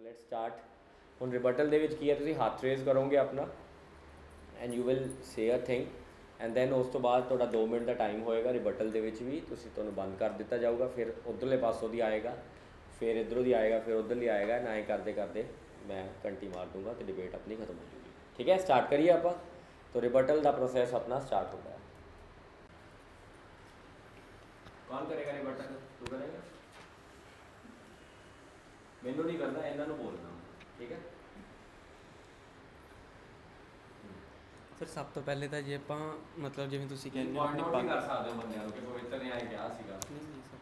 Let's start. ਹੁਣ ਰਿਬਟਲ ਦੇ ਵਿੱਚ ਕੀ ਹੈ, ਤੁਸੀਂ ਹੱਥ ਰੇਜ਼ ਕਰੋਗੇ ਆਪਣਾ and you will say a thing and then ਉਸ ਤੋਂ ਬਾਅਦ ਤੁਹਾਡਾ 2 ਮਿੰਟ ਦਾ ਟਾਈਮ ਹੋਏਗਾ। ਰਿਬਟਲ ਦੇ ਵਿੱਚ ਵੀ ਤੁਹਾਨੂੰ ਬੰਦ ਕਰ ਦਿੱਤਾ ਜਾਊਗਾ, ਫਿਰ ਉੱਧਰਲੇ ਪਾਸੋਂ ਦੀ ਆਏਗਾ, ਫਿਰ ਇੱਧਰੋਂ ਦੀ ਆਏਗਾ, ਫਿਰ ਉੱਧਰਲੀ ਆਏਗਾ, ਨਾ ਇਹ ਕਰਦੇ ਕਰਦੇ ਮੈਂ ਘੰਟੀ ਮਾਰ ਦੂੰਗਾ ਅਤੇ ਡਿਬੇਟ ਆਪਣੀ ਖਤਮ ਹੋ ਜੂਗੀ। ठीक है, स्टार्ट करिए आप। तो रिबटल का प्रोसेस अपना स्टार्ट हो गया। कौन करेगा रिबटल? तू करेगा? मैनू नहीं करना, इन्होंने बोलना, ठीक है। सर सब तो पहले तो जे ਆਪਾਂ मतलब ਜਿਵੇਂ ਤੁਸੀਂ ਕਹਿੰਦੇ ਹੋ ਆਪਣੀ ਪੱਗ ਕਰ ਸਕਦੇ ਹੋ ਬੰਦਿਆਂ ਨੂੰ ਕਿ ਪਵਿੱਤਰ ਨੇ ਆਏ ਕਿਹਾ ਸੀਗਾ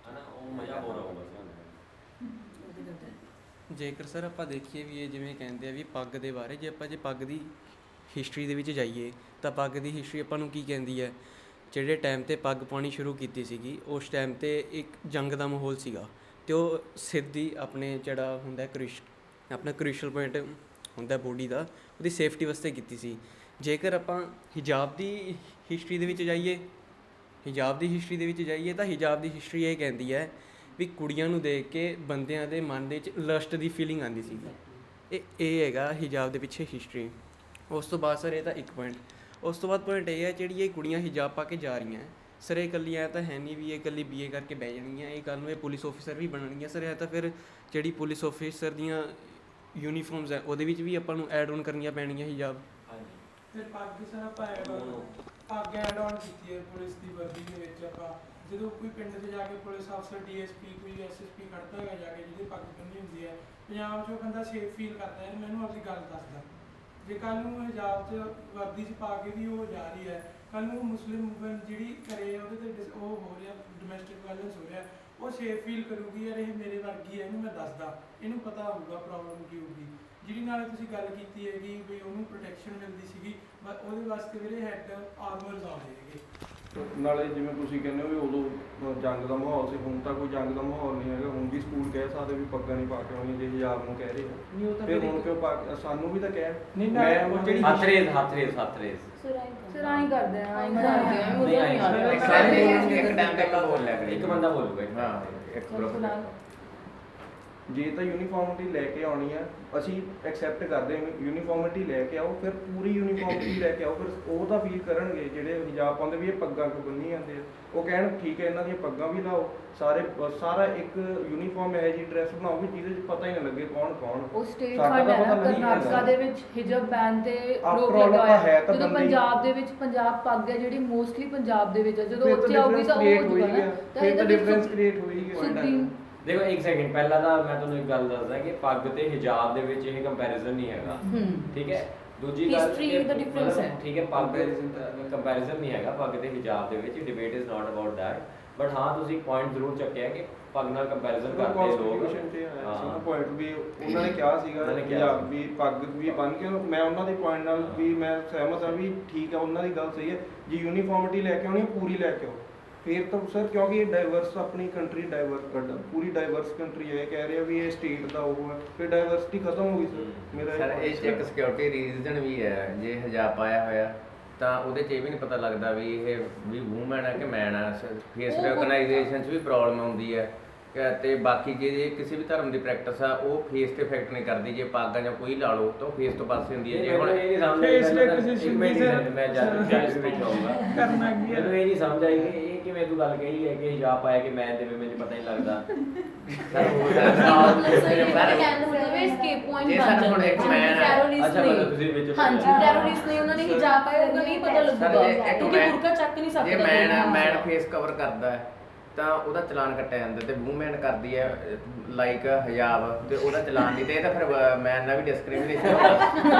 ਹਨਾ, ਉਹ ਮਜ਼ਾ ਹੋ ਰਿਹਾ ਹੋਊਗਾ ਸਾਨੂੰ। ਜੇਕਰ ਸਰ ਆਪਾਂ ਦੇਖੀਏ ਵੀ ਇਹ ਜਿਵੇਂ ਕਹਿੰਦੇ ਆ ਵੀ ਪੱਗ ਦੇ ਬਾਰੇ, ਜੇ ਆਪਾਂ ਪੱਗ ਦੀ ਹਿਸਟਰੀ ਦੇ ਵਿੱਚ ਜਾਈਏ ਤਾਂ ਪੱਗ ਦੀ ਹਿਸਟਰੀ ਆਪਾਂ ਨੂੰ ਕੀ ਕਹਿੰਦੀ ਹੈ, ਜਿਹੜੇ ਟਾਈਮ 'ਤੇ ਪੱਗ ਪਾਉਣੀ ਸ਼ੁਰੂ ਕੀਤੀ ਸੀਗੀ ਉਸ ਟਾਈਮ 'ਤੇ ਇੱਕ ਜੰਗ ਦਾ ਮਾਹੌਲ ਸੀਗਾ ਅਤੇ ਉਹ ਸਿੱਧੀ ਆਪਣੇ ਜਿਹੜਾ ਹੁੰਦਾ ਆਪਣਾ ਕ੍ਰਿਸ਼ਲ ਪੁਆਇੰਟ ਹੁੰਦਾ ਬੋਡੀ ਦਾ, ਉਹਦੀ ਸੇਫਟੀ ਵਾਸਤੇ ਕੀਤੀ ਸੀ। ਜੇਕਰ ਆਪਾਂ ਹਿਜਾਬ ਦੀ ਹਿਸਟਰੀ ਦੇ ਵਿੱਚ ਜਾਈਏ ਤਾਂ ਹਿਜਾਬ ਦੀ ਹਿਸਟਰੀ ਇਹ ਕਹਿੰਦੀ ਹੈ ਵੀ ਕੁੜੀਆਂ ਨੂੰ ਦੇਖ ਕੇ ਬੰਦਿਆਂ ਦੇ ਮਨ ਦੇ ਵਿੱਚ ਲਸਟ ਦੀ ਫੀਲਿੰਗ ਆਉਂਦੀ ਸੀਗੀ। ਇਹ ਹੈਗਾ ਹਿਜਾਬ ਦੇ ਪਿੱਛੇ ਹਿਸਟਰੀ। ਉਸ ਤੋਂ ਬਾਅਦ ਸਰ ਇਹ ਤਾਂ ਇੱਕ ਪੁਆਇੰਟ। ਉਸ ਤੋਂ ਬਾਅਦ ਪੁਆਇੰਟ ਇਹ ਹੈ ਜਿਹੜੀ ਇਹ ਕੁੜੀਆਂ ਹਿਜਾਬ ਪਾ ਕੇ ਜਾ ਰਹੀਆਂ ਸਰ, ਇਹ ਇਕੱਲੀ ਐਂ ਤਾਂ ਹੈ ਨਹੀਂ ਵੀ ਇਹ ਇਕੱਲੀ BA ਕਰਕੇ ਬਹਿ ਜਾਣਗੀਆਂ, ਇਹ ਕੱਲ੍ਹ ਨੂੰ ਇਹ ਪੁਲਿਸ ਆਫਿਸਰ ਵੀ ਬਣਨਗੀਆਂ ਸਰ। ਇਹ ਤਾਂ ਫਿਰ ਜਿਹੜੀ ਪੁਲਿਸ ਆਫਿਸਰ ਦੀਆਂ ਯੂਨੀਫਾਰਮਸ ਹੈ ਉਹਦੇ ਵਿੱਚ ਵੀ ਆਪਾਂ ਨੂੰ ਐਡ ਔਨ ਕਰਨੀਆਂ ਪੈਣਗੀਆਂ ਹਿਜਾਬ। ਫਿਰ ਪੱਗ ਸਰ ਆਪਾਂ ਪੱਗ ਐਡ ਔਨ ਕੀਤੀ ਹੈ ਪੁਲਿਸ ਦੀ ਵਰਦੀ ਦੇ ਵਿੱਚ। ਆਪਾਂ ਜਦੋਂ ਕੋਈ ਪਿੰਡ 'ਚ ਜਾ ਕੇ ਪੁਲਿਸ ਅਫਸਰ DSP ਕੋਈ SSP ਖੜਦਾ ਹੈਗਾ ਜਾ ਕੇ ਜਿਹਦੀ ਪੱਗ ਬੰਨ੍ਹੀ ਹੁੰਦੀ ਹੈ, ਪੰਜਾਬ 'ਚ ਉਹ ਬੰਦਾ ਸੇਫ ਫੀਲ ਕਰਦਾ ਹੈ। ਮੈਨੂੰ ਆਪਣੀ ਗੱਲ ਦੱਸਦਾ, ਜੇ ਕੱਲ੍ਹ ਨੂੰ ਹਿਜਾਬ 'ਚ ਵਰਦੀ 'ਚ ਪਾ ਕੇ ਵੀ ਉਹ ਜਾ ਰਹੀ ਹੈ, ਕੱਲ੍ਹ ਨੂੰ ਮੁਸਲਿਮ ਵੂਮਨ ਜਿਹੜੀ ਕਰੇ ਉਹਦੇ 'ਤੇ ਉਹ ਹੋ ਰਿਹਾ ਡੋਮੈਸਟਿਕ ਵਾਇਲੈਂਸ ਹੋ ਰਿਹਾ, ਉਹ ਸੇਫ ਫੀਲ ਕਰੂਗੀ ਯਾਰ ਇਹ ਮੇਰੇ ਵਰਗੀ ਹੈ, ਇਹਨੂੰ ਮੈਂ ਦੱਸਦਾ, ਇਹਨੂੰ ਪਤਾ ਹੋਊਗਾ ਪ੍ਰੋਬਲਮ ਕੀ ਹੋਊਗੀ। ਜਿਹੜੀ ਨਾਲ ਤੁਸੀਂ ਗੱਲ ਕੀਤੀ ਹੈਗੀ ਵੀ ਉਹਨੂੰ ਪ੍ਰੋਟੈਕਸ਼ਨ ਮਿਲਦੀ ਸੀਗੀ, ਬਸ ਉਹਦੇ ਵਾਸਤੇ ਵੀਰੇ ਹੈਡ ਆਰਮਰਸ ਆਉਂਦੇ ਹੈਗੇ। ਨਾਲੇ ਜਿਵੇਂ ਤੁਸੀਂ ਕਹਿੰਦੇ ਹੋ ਵੀ ਉਦੋਂ ਜੰਗ ਦਾ ਮਾਹੌਲ ਸੀ, ਹੁਣ ਤਾਂ ਕੋਈ ਜੰਗ ਦਾ ਮਾਹੌਲ ਨਹੀਂ ਹੈਗਾ। ਹੁਣ ਵੀ ਸਕੂਲ ਕਹਿ ਸਕਦੇ ਵੀ ਪੱਗਾਂ ਨਹੀਂ ਪਾ ਕੇ ਆਉਣੀਆਂ ਜੇ ਹਿਜਾਬ ਨੂੰ ਕਹਿ ਰਹੇ ਆ, ਫਿਰ ਹੁਣ ਕਿਉਂ ਪਾ ਸਾਨੂੰ ਵੀ ਤਾਂ ਕਹਿ ਮੈਂ ਜਿਹੜੀ ਹੱਥ ਰੇਜ਼ ਸਰਾਈ ਕਰਦੇ ਆ ਇੱਕ ਟਾਈਮ ਤੱਕ ਬੋਲ ਲਿਆ ਕਰੇ, ਇੱਕ ਬੰਦਾ ਬੋਲੂਗਾ। ਹਾਂ, ਇੱਕ ਗਰੁੱਪ ਜੇ ਤਾਂ ਯੂਨੀਫਾਰਮਿਟੀ ਲੈ ਕੇ ਆਉਣੀ ਆ ਅਸੀਂ ਐਕਸੈਪਟ ਕਰਦੇ ਹਾਂ, ਯੂਨੀਫਾਰਮਿਟੀ ਲੈ ਕੇ ਆਓ, ਫਿਰ ਪੂਰੀ ਯੂਨੀਫਾਰਮਿਟੀ ਲੈ ਕੇ ਆਓ, ਫਿਰ ਉਹ ਤਾਂ ਫੀਲ ਕਰਨਗੇ ਜਿਹੜੇ ਹਿਜਾਬ ਪਾਉਂਦੇ ਵੀ ਇਹ ਪੱਗਾਂ ਕਿਉਂ ਬੰਨ੍ਹੀ ਜਾਂਦੇ ਆ, ਉਹ ਕਹਿਣ ਠੀਕ ਹੈ ਇਹਨਾਂ ਦੀਆਂ ਪੱਗਾਂ ਵੀ ਲਾਓ, ਸਾਰਾ ਇੱਕ ਯੂਨੀਫਾਰਮ ਇਹੋ ਜਿਹੀ ਡਰੈਸ ਬਣਾਓ ਵੀ ਜਿਹਦੇ 'ਚ ਪਤਾ ਹੀ ਨਾ ਲੱਗੇ ਕੌਣ ਉਹ ਸਟੇਟ ਫੰਡ ਹੈ ਨਾ ਕਰਨਾਟਕਾ ਦੇ ਵਿੱਚ ਹਿਜਾਬ ਬੈਨ ਤੇ ਰੋਕ ਲਗਾਇਆ ਹੈ। ਜਦੋਂ ਪੰਜਾਬ ਦੇ ਵਿੱਚ ਪੰਜਾਬ ਪੱਗ ਹੈ ਜਿਹੜੀ ਮੋਸਟਲੀ ਪੰਜਾਬ ਦੇ ਵਿੱਚ ਹੈ, ਜਦੋਂ ਉੱਥੇ ਆਊਗੀ ਤਾਂ ਉਹ ਹੋ ਜਾਊਗਾ ਤਾਂ ਇਹ ਤਾਂ ਡਿਫਰੈਂਸ ਕ੍ਰੀਏਟ ਹੋਏਗੀ। देखो एक सेकंड पहला तो मैं तुम्हें एक गल दसदा कि पग ते हिजाब दे विच ये कंपैरिजन नहीं हैगा, ठीक है। दूजी गल हिस्ट्री द डिफरेंस है, ठीक है। पग कंपैरिजन नहीं हैगा पग ते हिजाब दे विच, debate is not about that. But हाँ तुसी पॉइंट जरूर चुक्या कि पग नाल कंपैरिजन करते लोग। ਹਾਂ ਪੁਆਇੰਟ ਵੀ ਉਹਨਾਂ ਨੇ ਕਿਹਾ ਸੀਗਾ ਪੰਜਾਬ ਵੀ ਪੱਗ ਵੀ ਬੰਨ ਕੇ, ਮੈਂ ਉਹਨਾਂ ਦੇ ਪੁਆਇੰਟ ਨਾਲ ਵੀ ਮੈਂ ਸਹਿਮਤ ਹਾਂ ਵੀ ਠੀਕ ਹੈ, ਉਹਨਾਂ ਦੀ ਗੱਲ ਸਹੀ ਹੈ। ਜੇ ਯੂਨੀਫਾਰਮਿਟੀ ਲੈ ਕੇ ਆਉਣੀ ਪੂਰੀ ਲੈ ਕੇ ਆਓ ਫਿਰ ਤਾਂ ਸਰ, ਕਿਉਂਕਿ ਇਹ ਡਾਈਵਰਸ ਆਪਣੀ ਕੰਟਰੀ ਪੂਰੀ ਡਾਈਵਰਸ ਕੰਟਰੀ ਹੈ, ਕਹਿ ਰਿਹਾ ਵੀ ਇਹ ਸਟੇਟ ਦਾ ਉਹ ਹੈ, ਫਿਰ ਡਾਈਵਰਸਿਟੀ ਖਤਮ ਹੋ ਗਈ ਸਰ। ਮੇਰਾ ਸਰ ਇਹ 'ਚ ਇੱਕ ਸਿਕਿਉਰਿਟੀ ਰੀਜ਼ਨ ਵੀ ਹੈ, ਜੇ ਹਿਜਾਬ ਪਾਇਆ ਹੋਇਆ ਤਾਂ ਉਹਦੇ 'ਚ ਇਹ ਵੀ ਨਹੀਂ ਪਤਾ ਲੱਗਦਾ ਵੀ ਇਹ ਵੀ ਵੂਮਨ ਹੈ ਕਿ ਮੈਨ ਹੈ। ਫੇਸ ਰਿਕਗਨਾਈਜੇਸ਼ਨ 'ਚ ਵੀ ਪ੍ਰੋਬਲਮ ਆਉਂਦੀ ਹੈ ਅਤੇ ਬਾਕੀ ਜੇ ਕਿਸੇ ਵੀ ਧਰਮ ਦੀ ਪ੍ਰੈਕਟਿਸ ਆ ਉਹ ਫੇਸ 'ਤੇ ਇਫੈਕਟ ਨਹੀਂ ਕਰਦੀ। ਜੇ ਪੱਗ ਜਾਂ ਕੋਈ ਲਾ ਲਓ ਤਾਂ ਉਹ ਫੇਸ ਤੋਂ ਪਾਸੇ ਹੁੰਦੀ ਹੈ। ਜੇ ਹੁਣ ਫੇਸ ਰਿਕਗਨਾਈਜੇਸ਼ਨ ਮੈਂ ਜੱਜ ਵਿੱਚ ਆਉਂਗਾ ਕਰਨਾ ਕੀ ਹੈ, ਮੈਨੂੰ ਇਹ ਨਹੀਂ ਸਮਝ ਆਈ ਕਿ ਇਹ ਕਿਵੇਂ ਤੂੰ ਗੱਲ ਕਹੀ ਹੈ ਕਿ ਹਿਜਾਬ ਪਾਇਆ ਕਿ ਮੈਂ ਦੇ ਵਿੱਚ ਪਤਾ ਨਹੀਂ ਲੱਗਦਾ। escape point ਜੇ ਬਣ ਸਰ ਹੁਣ ਇੱਕ ਮੈਂ ਅੱਛਾ ਮਤਲਬ ਤੁਸੀਂ ਵਿੱਚ ਹਾਂਜੀ ਟੈਰਰਿਸਟ ਨੇ ਉਹਨਾਂ ਨੇ ਹਿਜਾਬ ਪਾਇਆ ਹੋਊਗਾ ਨਹੀਂ ਪਤਾ ਲੱਗੂਗਾ ਕਿਉਂਕਿ ਬੁਰਕਾ ਚੱਕ ਨਹੀਂ ਸਕਦਾ। ਜੇ ਮੈਨ ਫੇਸ ਕਵਰ ਕਰਦਾ ਹੈ ਤਾਂ ਉਹਦਾ ਚਲਾਨ ਕੱਟਿਆ ਜਾਂਦਾ, ਤੇ ਵੂਮੈਨ ਕਰਦੀ ਹੈ ਲਾਈਕ ਹਿਜਾਬ ਤੇ ਉਹਦਾ ਚਲਾਨ ਨਹੀਂ, ਤੇ ਇਹ ਤਾਂ ਫਿਰ ਮੈਨ ਨਾਲ ਵੀ ਡਿਸਕ੍ਰਿਮੀਨੇਸ਼ਨ ਹੁੰਦਾ।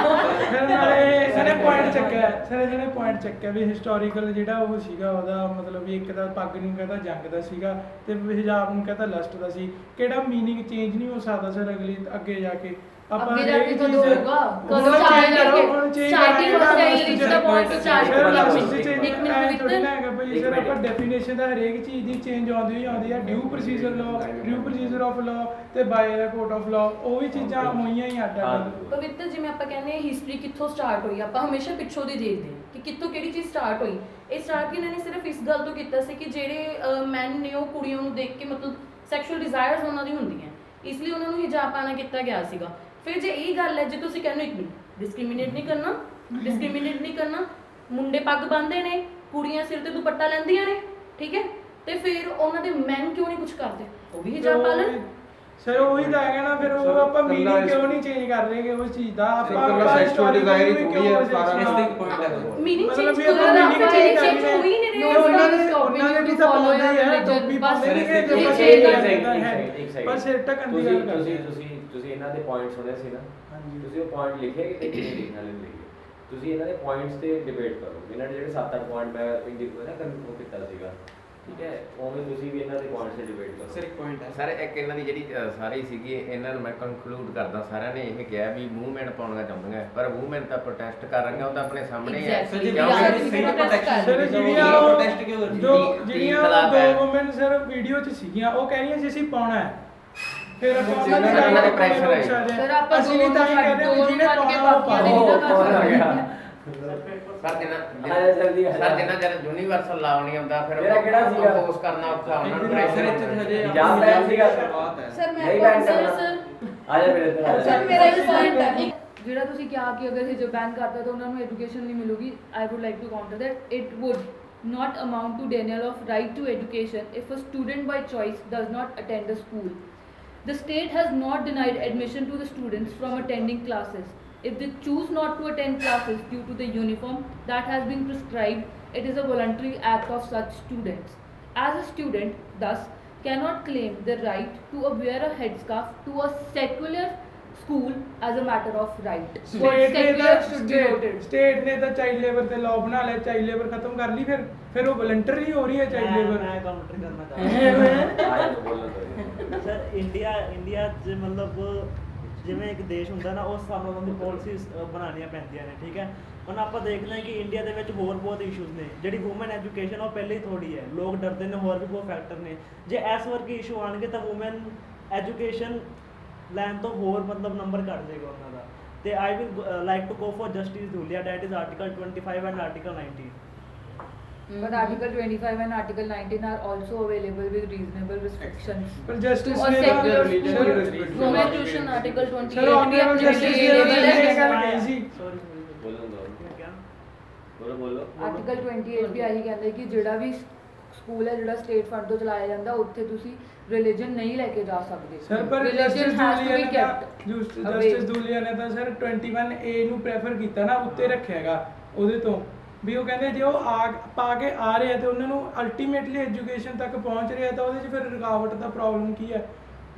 ਫਿਰ ਨਾਲੇ ਸਾਰੇ ਪੁਆਇੰਟ ਚੱਕਿਆ ਵੀ ਹਿਸਟੋਰੀਕਲ ਜਿਹੜਾ ਉਹ ਸੀਗਾ ਉਹਦਾ ਮਤਲਬ ਵੀ ਇੱਕ ਤਾਂ ਪੱਗ ਨੂੰ ਕਹਿੰਦਾ ਜੰਗ ਦਾ ਸੀਗਾ ਤੇ ਹਿਜਾਬ ਨੂੰ ਕਹਿੰਦਾ ਲਸਟ ਦਾ ਸੀ। ਕਿਹੜਾ ਮੀਨਿੰਗ ਚੇਂਜ ਨਹੀਂ ਹੋ ਸਕਦਾ ਸਰ ਅੱਗੇ ਜਾ ਕੇ ਅੱਗੇ ਜਾ ਕੇ ਕਦੋਂ ਹੋਊਗਾ, ਕਦੋਂ ਚਾਹੀਦਾ starting first reach the point to chart ਇੱਕ ਮਿੰਟ ਥੋੜੀ ਨਾ ਹੈਗਾ ਭਾਈ ਸਰ, ਆਪਾਂ ਡੈਫੀਨੇਸ਼ਨ ਦਾ ਹਰੇਕ ਚੀਜ਼ ਦੀ ਚੇਂਜ ਆਉਂਦੀ ਹੈ। ਡਿਊ ਪ੍ਰੋਸੀਜਰ ਆਫ ਲਾ ਤੇ ਬਾਈ ਦਾ ਕੋਰਟ ਆਫ ਲਾ, ਉਹ ਵੀ ਚੀਜ਼ਾਂ ਹੋਈਆਂ ਹੀ ਅੱਡ। ਪਵਿੱਤਰ ਜਿਵੇਂ ਆਪਾਂ ਕਹਿੰਦੇ ਹਾਂ ਹਿਸਟਰੀ ਕਿੱਥੋਂ ਸਟਾਰਟ ਹੋਈ, ਆਪਾਂ ਹਮੇਸ਼ਾ ਪਿੱਛੋਂ ਦੀ ਦੇਖਦੇ ਹਾਂ ਕਿ ਕਿੱਥੋਂ ਕਿਹੜੀ ਚੀਜ਼ ਸਟਾਰਟ ਹੋਈ। ਇਹ ਸਟਾਰਟ ਇਹਨਾਂ ਨੇ ਸਿਰਫ ਇਸ ਗੱਲ ਤੋਂ ਕੀਤਾ ਸੀ ਕਿ ਜਿਹੜੇ ਮੈਨ ਨੇ ਉਹ ਕੁੜੀਆਂ ਨੂੰ ਦੇਖ ਕੇ ਮਤਲਬ ਸੈਕਸ਼ੂਅਲ ਡਿਜ਼ਾਇਰਸ ਉਹਨਾਂ ਦੀ ਹੁੰਦੀਆਂ ਇਸ ਲਈ ਉਹਨਾਂ ਨੂੰ ਹਿਜਾਬ ਪਾਣਾ ਕੀਤਾ ਗਿਆ ਸੀਗਾ। ਫਿਰ ਜੇ ਇਹ ਗੱਲ ਹੈ, ਜੇ ਤੁਸੀਂ ਕਹਿੰਦੇ ਇੱਕ ਮਿੰਟ ਡਿਸਕ੍ਰਿਮੀਨੇਟ ਨਹੀਂ ਕਰਨਾ, ਮੁੰਡੇ ਪੱਗ ਬੰਨ੍ਹਦੇ ਨੇ, ਕੁੜੀਆਂ ਸਿਰ ਤੇ ਦੁਪੱਟਾ ਲੈਂਦੀਆਂ ਨੇ, ਠੀਕ ਹੈ, ਤੇ ਫਿਰ ਉਹਨਾਂ ਦੇ ਮੈਨ ਕਿਉਂ ਨਹੀਂ ਕੁਝ ਕਰਦੇ, ਉਹ ਵੀ ਹਿਜਾਬ ਪਾ ਲੈਣ। ਸਰ ਉਹੀ ਤਾਂ ਹੈਗਾ ਨਾ, ਫਿਰ ਉਹ ਆਪਾਂ ਮੀਨਿੰਗ ਕਿਉਂ ਨਹੀਂ ਚੇਂਜ ਕਰ ਰਹੇਗੇ ਉਸ ਚੀਜ਼ ਦਾ? ਕੱਲਾ ਸੈਕਸ਼ੂਅਲ ਡਿਜ਼ਾਇਰ ਹੀ ਥੋੜੀ ਹੈ ਸਾਰਾ। ਇਸ ਦੇ ਇੱਕ point ਹੈ ਮੀਨਿੰਗ ਮਤਲਬ ਚੇਂਜ ਵੀ ਆਪਾਂ meaning change ਕਰ ਰਹੇ ਹੋਈ ਨਹੀਂ No, ਰਿਹਾ। ਉਹਨਾਂ ਨੇ ਵੀ ਤਾਂ ਪਾਉਂਦੇ ਹੀ ਹੈ, ਟੋਪੀ ਪਾਉਂਦੇ ਨੇ ਕਿ ਜੋ ਪਰ ਸਿਰ ਢੱਕਣ ਦੀ ਗੱਲ ਕਰਦੇ ਤੁਸੀਂ ਇਹਨਾਂ ਦੇ ਪੁਆਇੰਟ ਸੁਣੇ ਸੀ ਨਾ, ਤੁਸੀਂ ਉਹ ਪੁਆਇੰਟ ਲਿਖੇ ਕਿ ਨਹੀਂ ਲਿਖਣ ਵਾਲੇ ਲਿਖੇ? ਤੁਸੀਂ ਇਹਨਾਂ ਦੇ ਪੁਆਇੰਟਸ ਤੇ ਡਿਬੇਟ ਕਰੋ। ਇਹਨਾਂ ਨੇ ਜਿਹੜੇ 7-8 ਪੁਆਇੰਟ ਮੈਂ ਕਨਫਰਮ ਕੀਤਾ ਸੀਗਾ, ਠੀਕ ਹੈ, ਉਵੇਂ ਤੁਸੀਂ ਵੀ ਇਹਨਾਂ ਦੇ ਪੁਆਇੰਟਸ ਤੇ ਡਿਬੇਟ ਕਰੋ। ਸਰ ਇੱਕ ਪੁਆਇੰਟ ਹੈ ਸਰ ਇੱਕ ਇਹਨਾਂ ਦੀ ਜਿਹੜੀ ਸਾਰੀ ਸੀਗੀ, ਇਹਨਾਂ ਨੂੰ ਮੈਂ ਕੰਕਲੂਡ ਕਰਦਾ, ਸਾਰਿਆਂ ਨੇ ਇਹ ਕਿਹਾ ਵੀ ਮੂਵਮੈਂਟ ਪਾਉਣਾ ਚਾਹੁੰਦੀਆਂ, ਪਰ ਮੂਵਮੈਂਟ ਤਾਂ ਪ੍ਰੋਟੈਸਟ ਕਰ ਰਹੀਆਂ, ਉਹ ਤਾਂ ਆਪਣੇ ਸਾਹਮਣੇ ਹੈ। Exactly. ਸਰ ਜਿਹੜੀਆਂ ਦੋ ਵੂਮਨ ਸਰ ਵੀਡੀਓ 'ਚ ਸੀਗੀਆਂ, ਉਹ ਕਹਿ ਰਹੀਆਂ ਸੀ ਅਸੀਂ ਪਾਉਣਾ ਹੈ, ਫਿਰ ਆਪਾਂ ਉਹਨਾਂ ਦੇ pressure ਹੈ। ਸਰ ਆਪਾਂ ਅਸੀਂ ਵੀ ਤਾਂ ਹੀ ਕਹਿੰਦੇ ਹਾਂ ਵੀ ਜਿਹਨੇ ਪਾਉਣਾ ਉਹ ਪਾਓ। ਸਰ ਜਿੰਨਾ ਜਰ ਯੂਨੀਵਰਸਲ ਲਾਉਣੀ ਹੁੰਦਾ, ਫਿਰ ਮੇਰਾ ਕਿਹੜਾ ਸੀਗਾ? ਅਪੋਜ਼ ਕਰਨਾ ਔਖਾ, ਉਹਨਾਂ ਨੂੰ ਸਰ ਪ੍ਰੈਸ਼ਰ ਇੱਥੇ ਤਾਂ ਹਜੇ ਹਿਜਾਬ ਬੈਨ ਸੀਗਾ। ਸਰ ਮੈਂ ਨਹੀਂ ਬੈਨ ਕਰਨਾ। ਸਰ ਆ ਜਾ ਮੇਰੇ ਇੱਧਰ ਆ ਜਾ। ਸਰ ਮੇਰਾ ਇਹ point ਹੈ। ਜਿਹੜਾ ਤੁਸੀਂ ਕਿਹਾ ਕਿ ਅਗਰ ਹਿਜਾਬ ਬੈਨ ਕਰਤਾ ਤਾਂ ਉਹਨਾਂ ਨੂੰ ਐਜੂਕੇਸ਼ਨ ਨਹੀਂ ਮਿਲੂਗੀ, I would like to counter that it would not amount to denial of right to education if a student by choice does not attend a school. The state has not denied admission to the students from attending classes. If they choose not to attend classes due to the uniform that has been prescribed, it is a voluntary act of such students. As a student, thus, cannot claim the right to wear a headscarf to a secular school as a matter of right. Secular should be noted. State ਨੇ ਤਾਂ child labour ਤੇ law ਬਣਾ ਲਿਆ, child labour ਖਤਮ ਕਰ ਲਈ, ਫਿਰ ਉਹ ਵਲੰਟਰੀ ਹੋ ਰਹੀ ਹੈ ਚਾਈਲਡ ਲੇਬਰ। ਮੈਂ ਕਾਊਂਟਰ ਕਰਨਾ ਚਾਹੁੰਦਾ ਆ ਜਾ ਬੋਲੋ ਤਾਂ। ਸਰ ਇੰਡੀਆ 'ਚ ਮਤਲਬ ਜਿਵੇਂ ਇੱਕ ਦੇਸ਼ ਹੁੰਦਾ ਨਾ, ਉਸ ਹਿਸਾਬ ਨਾਲ ਉਹਨਾਂ ਦੀ ਪਾਲਿਸੀਜ਼ ਬਣਾਉਣੀਆਂ ਪੈਂਦੀਆਂ ਨੇ, ਠੀਕ ਹੈ। ਹੁਣ ਆਪਾਂ ਦੇਖਦੇ ਹਾਂ ਕਿ ਇੰਡੀਆ ਦੇ ਵਿੱਚ ਹੋਰ ਬਹੁਤ ਇਸ਼ੂਜ਼ ਨੇ, ਜਿਹੜੀ ਵੂਮਨ ਐਜੂਕੇਸ਼ਨ ਉਹ ਪਹਿਲੇ ਹੀ ਥੋੜੀ ਹੈ, ਲੋਕ ਡਰਦੇ ਨੇ, ਹੋਰ ਵੀ ਬਹੁਤ ਫੈਕਟਰ ਨੇ। ਜੇ ਇਸ ਵਰਗੇ ਇਸ਼ੂ ਆਉਣਗੇ ਤਾਂ ਵੂਮਨ ਐਜੂਕੇਸ਼ਨ ਲੈਣ ਤੋਂ ਹੋਰ ਮਤਲਬ ਨੰਬਰ ਘੱਟ ਜਾਏਗਾ ਉਹਨਾਂ ਦਾ। ਤੇ I will like to go for justice Dhulia, that is article 25 and article 19। But Article 25 and Article 19 are also available with reasonable restrictions. ਪਰ ਜਸਟਿਸ To a ਨੇ secular ਤਾਂ school. Constitution Article 28 sir honourable justice ਨੇ ਇਹ ਗੱਲ ਕਹੀ ਸੀ। ਬੋਲੋ ਦੋ। ਕਿਆ ਬੋਲੋ। ਆਰਟੀਕਲ 28 ਵੀ ਆਹੀ ਕਹਿੰਦਾ ਕਿ ਜਿਹੜਾ ਵੀ ਸਕੂਲ ਹੈ ਜਿਹੜਾ ਸਟੇਟ ਫੰਡ ਤੋਂ ਚਲਾਇਆ ਜਾਂਦਾ, ਉੱਥੇ ਤੁਸੀਂ ਰਿਲੀਜਨ ਨਹੀਂ ਲੈ ਕੇ ਜਾ ਸਕਦੇ। ਸਰ ਪਰ Religion has to be kept away. Justice Dhulia ਨੇ ਤਾਂ ਸਰ 21A ਨੂੰ ਪ੍ਰੈਫਰ ਕੀਤਾ ਨਾ, ਉੱਤੇ ਰੱਖਿਆਗਾ ਉਹਦੇ ਤੋਂ ਵੀ ਉਹ ਕਹਿੰਦੇ ਜੇ ਉਹ ਪਾ ਕੇ ਆ ਰਹੇ ਆ ਤੇ ਉਹਨਾਂ ਨੂੰ ਅਲਟੀਮੇਟਲੀ ਐਜੂਕੇਸ਼ਨ ਤੱਕ ਪਹੁੰਚ ਰਿਹਾ, ਤਾਂ ਉਹਦੇ 'ਚ ਫਿਰ ਰੁਕਾਵਟ ਦਾ ਪ੍ਰੋਬਲਮ ਕੀ ਹੈ,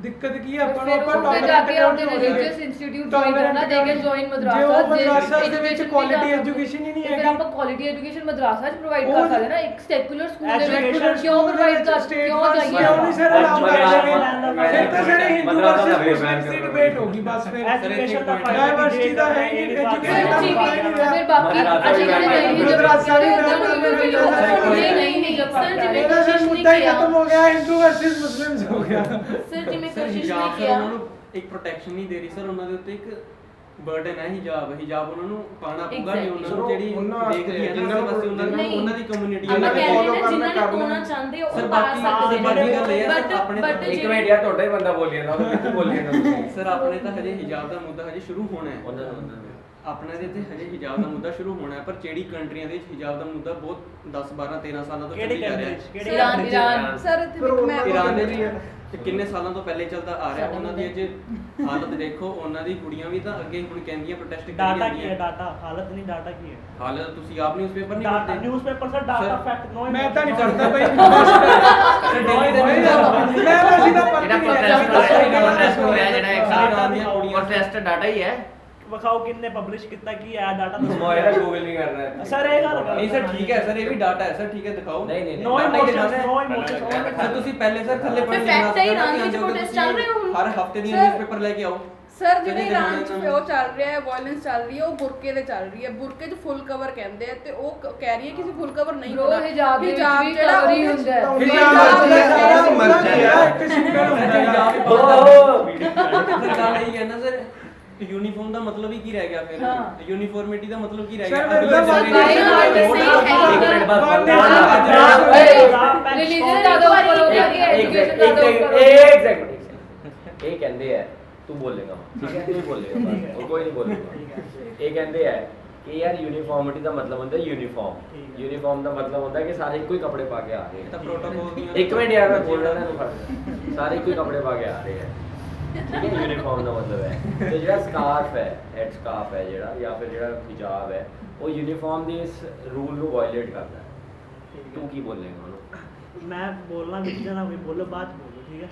ਦਿੱਕਤ ਕੀ ਹੈ? ਆਪਾਂ ਨੂੰ ਆਪਾਂ religious institute join ਕਰਨਾ, they can join ਜੇ ਉਹ madrasas, ਮਦਰਾਸਾ ਦੇ ਵਿੱਚ education ਕੁਆਲਿਟੀ ਨਹੀਂ ਜਾ ਐਜੂਕੇਸ਼ਨ ਹੀ ਨਹੀਂ ਤੇ ਫਿਰ ਹੈਗੀ। ਆਪਾਂ ਕੁਆਲਿਟੀ ਐਜੂਕੇਸ਼ਨ ਮਦਰਾਸਾ 'ਚ ਪ੍ਰੋਵਾਈਡ ਉਹ ਕਰ ਸਕਦੇ ਨਾ, ਇੱਕ ਸੈਕੂਲਰ ਸਕੂਲ ਦੇ ਵਿੱਚ Education ਕਿਉਂ ਪ੍ਰੋਵਾਈਡ ਕਰ ਸਟੇਟ ਕਿਉਂ ਕਿਉਂ ਜਾਈਏ? ਨਹੀਂ ਸਰ ਅਲਾਉ ਕਰ ਰਹੇ? ਮੈਂ ਫਿਰ ਤਾਂ ਸਰ ਹਿੰਦੂ ਮਦਰਾਸਾ ਦਾ ਵਰਸਸ ban ਮੁਸਲਿਮ ਦੀ ਕਰੋ। ਡਿਬੇਟ ਹੋਗੀ ਬਸ ਫਿਰ। ਐਜੂਕੇਸ਼ਨ ਦਾ Diversity ਤਾਂ ਹੈ ਹੀ ਨਹੀਂ, education ਦਾ ਫਿਰ ਫਾਇਦਾ ਬਾਕੀ ਮਦਰਾਸਾ ਅਸੀਂ ਜਿਹੜੇ ਨਹੀਂ ਮਦਰਾਸਾ ਵੀ ਨਹੀਂ ਸਰ, ਜਿਵੇਂ ਇਹਦਾ ਸਰ ਕੋਸ਼ਿਸ਼ ਮੁੱਦਾ ਹੀ ਨਹੀਂ ਖਤਮ ਹੋ ਗਿਆ, ਹਿੰਦੂ ਵਰਸਸ ਮੁਸਲਿਮਸ ਹੋ ਗਿਆ। ਸਰ ਜਿਵੇਂ ਸਰ ਕੋਸ਼ਿਸ਼ ਹਿਜਾਬ ਨਹੀਂ ਸਰ ਕੀਤਾ ਉਹਨਾਂ ਨੂੰ ਇੱਕ ਪ੍ਰੋਟੈਕਸ਼ਨ ਨਹੀਂ ਦੇ ਰਹੀ ਸਰ, ਉਹਨਾਂ ਦੇ ਉੱਤੇ ਇੱਕ ਬਰਡਨ ਹੈ ਹਿਜਾਬ ਉਹਨਾਂ ਨੂੰ ਪਾਣਾ ਪਊਗਾ, ਨਹੀਂ ਉਹਨਾਂ ਨੂੰ ਜਿਹੜੀ ਦੇਖ ਰਹੀ ਹੈ ਨਾ ਬਸ ਉਹਨਾਂ ਦੀ ਕਮਿਊਨਿਟੀ ਆਪਾਂ ਕਹਿ follow ਰਹੇ ਨੇ ਜਿਨ੍ਹਾਂ ਕਰਨਾ ਨੂੰ ਪਾਉਣਾ ਚਾਹੁੰਦੇ ਹੋ ਸਰ ਉਹ ਪਾ ਬਾਕੀ ਸਕਦੇ ਬਾਕੀ ਨੇ, ਗੱਲ ਇਹ ਹੈ But- ਆਪਣੇ but ਇੱਕ ਮਿੰਟ ਯਾਰ, ਤੁਹਾਡਾ ਹੀ ਬੰਦਾ ਬੋਲੀ ਜਾਂਦਾ, ਉਹ ਕਿੱਥੇ ਬੋਲੀ ਜਾਂਦਾ ਤੁਸੀਂ? ਸਰ ਆਪਣੇ ਤਾਂ ਹਜੇ ਹਿਜਾਬ ਦਾ ਮੁੱਦਾ ਹਜੇ ਸ਼ੁਰੂ ਹੋਣਾ ਹੈ, ਉਹਨਾਂ ਨੂੰ ਆਪਣੇ ਦੇ ਤੇ ਹਜੇ ਹਿਜਾਬ ਦਾ ਮੁੱਦਾ ਸ਼ੁਰੂ ਹੋਣਾ ਹੈ, ਪਰ ਜਿਹੜੀ ਕੰਟਰੀਆਂ ਦੇ ਵਿੱਚ ਹਿਜਾਬ ਦਾ ਮੁੱਦਾ ਬਹੁਤ 10 12 13 ਸਾਲਾਂ ਤੋਂ ਕਿਹੜੀ ਚੱਲੀ ਜਾ ਰਿਹਾ ਕੰਟਰੀ ਹੈ। ਕਿਹੜੀ ਇਰਾਨ country 'ਚ? ਇਰਾਨ ਸਰ ਈਰਾਨ ਦੇ ਵਿੱਚ ਤੇ ਕਿੰਨੇ ਸਾਲਾਂ ਤੋਂ ਪਹਿਲੇ ਚੱਲਦਾ ਆ ਰਿਹਾ, ਉਹਨਾਂ ਦੀ ਅੱਜ ਹਾਲਤ ਦੇਖੋ, ਉਹਨਾਂ ਦੀ ਕੁੜੀਆਂ ਵੀ ਤਾਂ ਅੱਗੇ ਹੁਣ ਕਹਿੰਦੀਆਂ ਪ੍ਰੋਟੈਸਟ ਕਰੀ ਡਾਟਾ ਕੀ ਹੈ? ਜਾਂਦੀਆਂ। ਡਾਟਾ ਹਾਲਤ ਨਹੀਂ, ਡਾਟਾ ਕੀ ਹੈ? ਹਾਲਤ ਤੁਸੀਂ ਆਪ ਨਿਊਜ਼ਪੇਪਰ ਨਹੀਂ ਡਾਟਾ ਪੜ੍ਹਦੇ? Newspaper sir, data Sir, fact no. ਮੈਂ ਤਾਂ ਨਹੀਂ ਪੜਦਾ ਬਈ, ਸਰ ਦਿੱਲੀ ਦੇ ਵਿੱਚ ਮੈਂ ਤਾਂ ਸਿੱਧਾ ਪੜ੍ਹ ਜਿਹੜਾ ਨਹੀਂ ਪ੍ਰੋਟੈਸਟ ਹੋਇਆ ਜਿਹੜਾ ਇੱਕ ਈਰਾਨ ਦੀਆਂ ਕੁੜੀਆਂ ਪ੍ਰੋਟੈਸਟ ਡਾਟਾ ਹੀ ਹੈ। ਵਿਖਾਓ ਕਿੰਨੇ ਪਬਲਿਸ਼ ਕੀਤਾ, ਕੀ ਹੈ ਡਾਟਾ? ਮੋਬਾਈਲ ਗੂਗਲ ਨਹੀਂ ਕਰ ਰਿਹਾ ਸਰ ਇਹ ਗੱਲ ਨਹੀਂ ਸਰ ਠੀਕ ਹੈ ਸਰ, ਇਹ ਵੀ ਡਾਟਾ ਹੈ ਸਰ, ਠੀਕ ਹੈ ਦਿਖਾਓ। ਨਹੀਂ ਨੋ Data ਹੀ ਇਮੋਸ਼ਨਸ, ਦਿਖਾਉਣਾ ਹੈ। ਨੋ ਇਮੋਸ਼ਨਸ। ਸਰ ਤੁਸੀਂ ਪਹਿਲੇ ਸਰ ਥੱਲੇ ਪੜ੍ਹਨ ਫਿਰ fact ਹੈ, ਈਰਾਨ ਵਿੱਚ protest ਚੱਲ ਰਹੇ ਹੁਣ। ਹਰ ਹਫਤੇ ਦੀਆਂ Sir, ਨਿਊਜ਼ਪੇਪਰ ਲੈ ਕੇ ਆਓ। ਸਰ ਜਿਵੇਂ ਕਦੇ ਇਰਾਨ ਚ ਦਿਖਾਉਣਾ ਉਹ ਚੱਲ ਰਿਹਾ ਹੈ, ਵਾਇਲੈਂਸ ਚੱਲ ਰਹੀ ਹੈ, ਉਹ ਬੁਰਕੇ ਤੇ ਚੱਲ ਰਹੀ ਹੈ। ਬੁਰਕੇ 'ਚ ਫੁੱਲ ਕਵਰ ਕਹਿੰਦੇ ਆ ਤੇ ਉਹ ਕਹਿ ਰਹੀ ਹੈ ਕਿ ਫੁੱਲ ਕਵਰ ਨਹੀਂ Bro, ਹੋਣਾ। ਹਿਜਾਬ ਦੇ ਵਿੱਚ ਵੀ ਜਿਹੜਾ cover ਹੀ ਉਹਦੇ 'ਚ- ਹੁੰਦਾ ਹੈ। ਹਿਜਾਬ ਦਾ ਸਾਰਾ ਮਰਜ਼ੀ ਹੈ। ਇੱਕ ਸਿੰਗਲ ਹੁੰਦਾ ਹਿਜਾਬ ਹੈ। ਸਰ ਗੱਲ ਇਹ ਹੈ ਨਾ ਸਰ, ਯੂਨੀਫਾਰਮ ਦਾ ਮਤਲਬ ਹੀ ਕੀ ਰਹਿ ਗਿਆ ਫਿਰ? ਹਾਂ। ਯੂਨੀਫਾਰਮਿਟੀ ਦਾ ਮਤਲਬ ਕੀ ਰਹਿ Sir, ਗਿਆ? मतलब Religion ਜ਼ਿਆਦਾ ਉੱਪਰ ਹੋ ਗਿਆ ਕਿ education ਜ਼ਿਆਦਾ ਉੱਪਰ ਹੋ ਗਿਆ। एक सेकंड ਇਹ ਕਹਿੰਦੇ ਆ ਤੂੰ ਬੋਲੇਗਾ ਠੀਕ ਹੈ, ਤੂੰ ਬੋਲੇਗਾ ਬਸ, ਹੋਰ ਕੋਈ ਨਹੀਂ ਬੋਲੇਗਾ। ਇਹ ਕਹਿੰਦੇ ਆ ਕਿ ਯਾਰ ਯੂਨੀਫਾਰਮਿਟੀ ਦਾ ਮਤਲਬ ਹੁੰਦਾ ਯੂਨੀਫਾਰਮ, ਯੂਨੀਫਾਰਮ ਦਾ ਮਤਲਬ ਹੁੰਦਾ ਕਿ ਸਾਰੇ ਇੱਕੋ ਹੀ ਕੱਪੜੇ ਪਾ ਕੇ ਆ ਰਹੇ ਤਾਂ ਪ੍ਰੋਟੋਕੋਲ ਦੀਆਂ ਇੱਕ ਮਿੰਟ ਯਾਰ ਮੈਂ ਬੋਲ ਰਿਹਾ ਨਾ, ਸਾਰੇ ਇੱਕੋ ਹੀ ਕੱਪੜੇ ਪਾ ਕੇ ਆ ਰਹੇ ਆ, ਠੀਕ ਹੈ। ਯੂਨੀਫਾਰਮ ਦਾ ਮਤਲਬ ਹੈ ਤੇ ਜਿਹੜਾ ਸਕਾਰਫ ਹੈ, ਹੈਡ ਸਕਾਰਫ ਹੈ ਜਿਹੜਾ, ਜਾਂ ਫਿਰ ਜਿਹੜਾ ਹਿਜਾਬ ਹੈ, ਉਹ ਯੂਨੀਫਾਰਮ ਦੇ ਇਸ ਰੂਲ ਨੂੰ ਵਾਇਲੇਟ ਕਰਦਾ ਹੈ। ਤੂੰ ਕੀ ਬੋਲੇਗਾ ਉਹਨੂੰ? ਮੈਂ ਬੋਲਣਾ ਵਿੱਚ ਜਾਣਾ ਵੀ ਬੋਲੋ, ਬਾਅਦ 'ਚ ਬੋਲੋ, ਠੀਕ ਹੈ।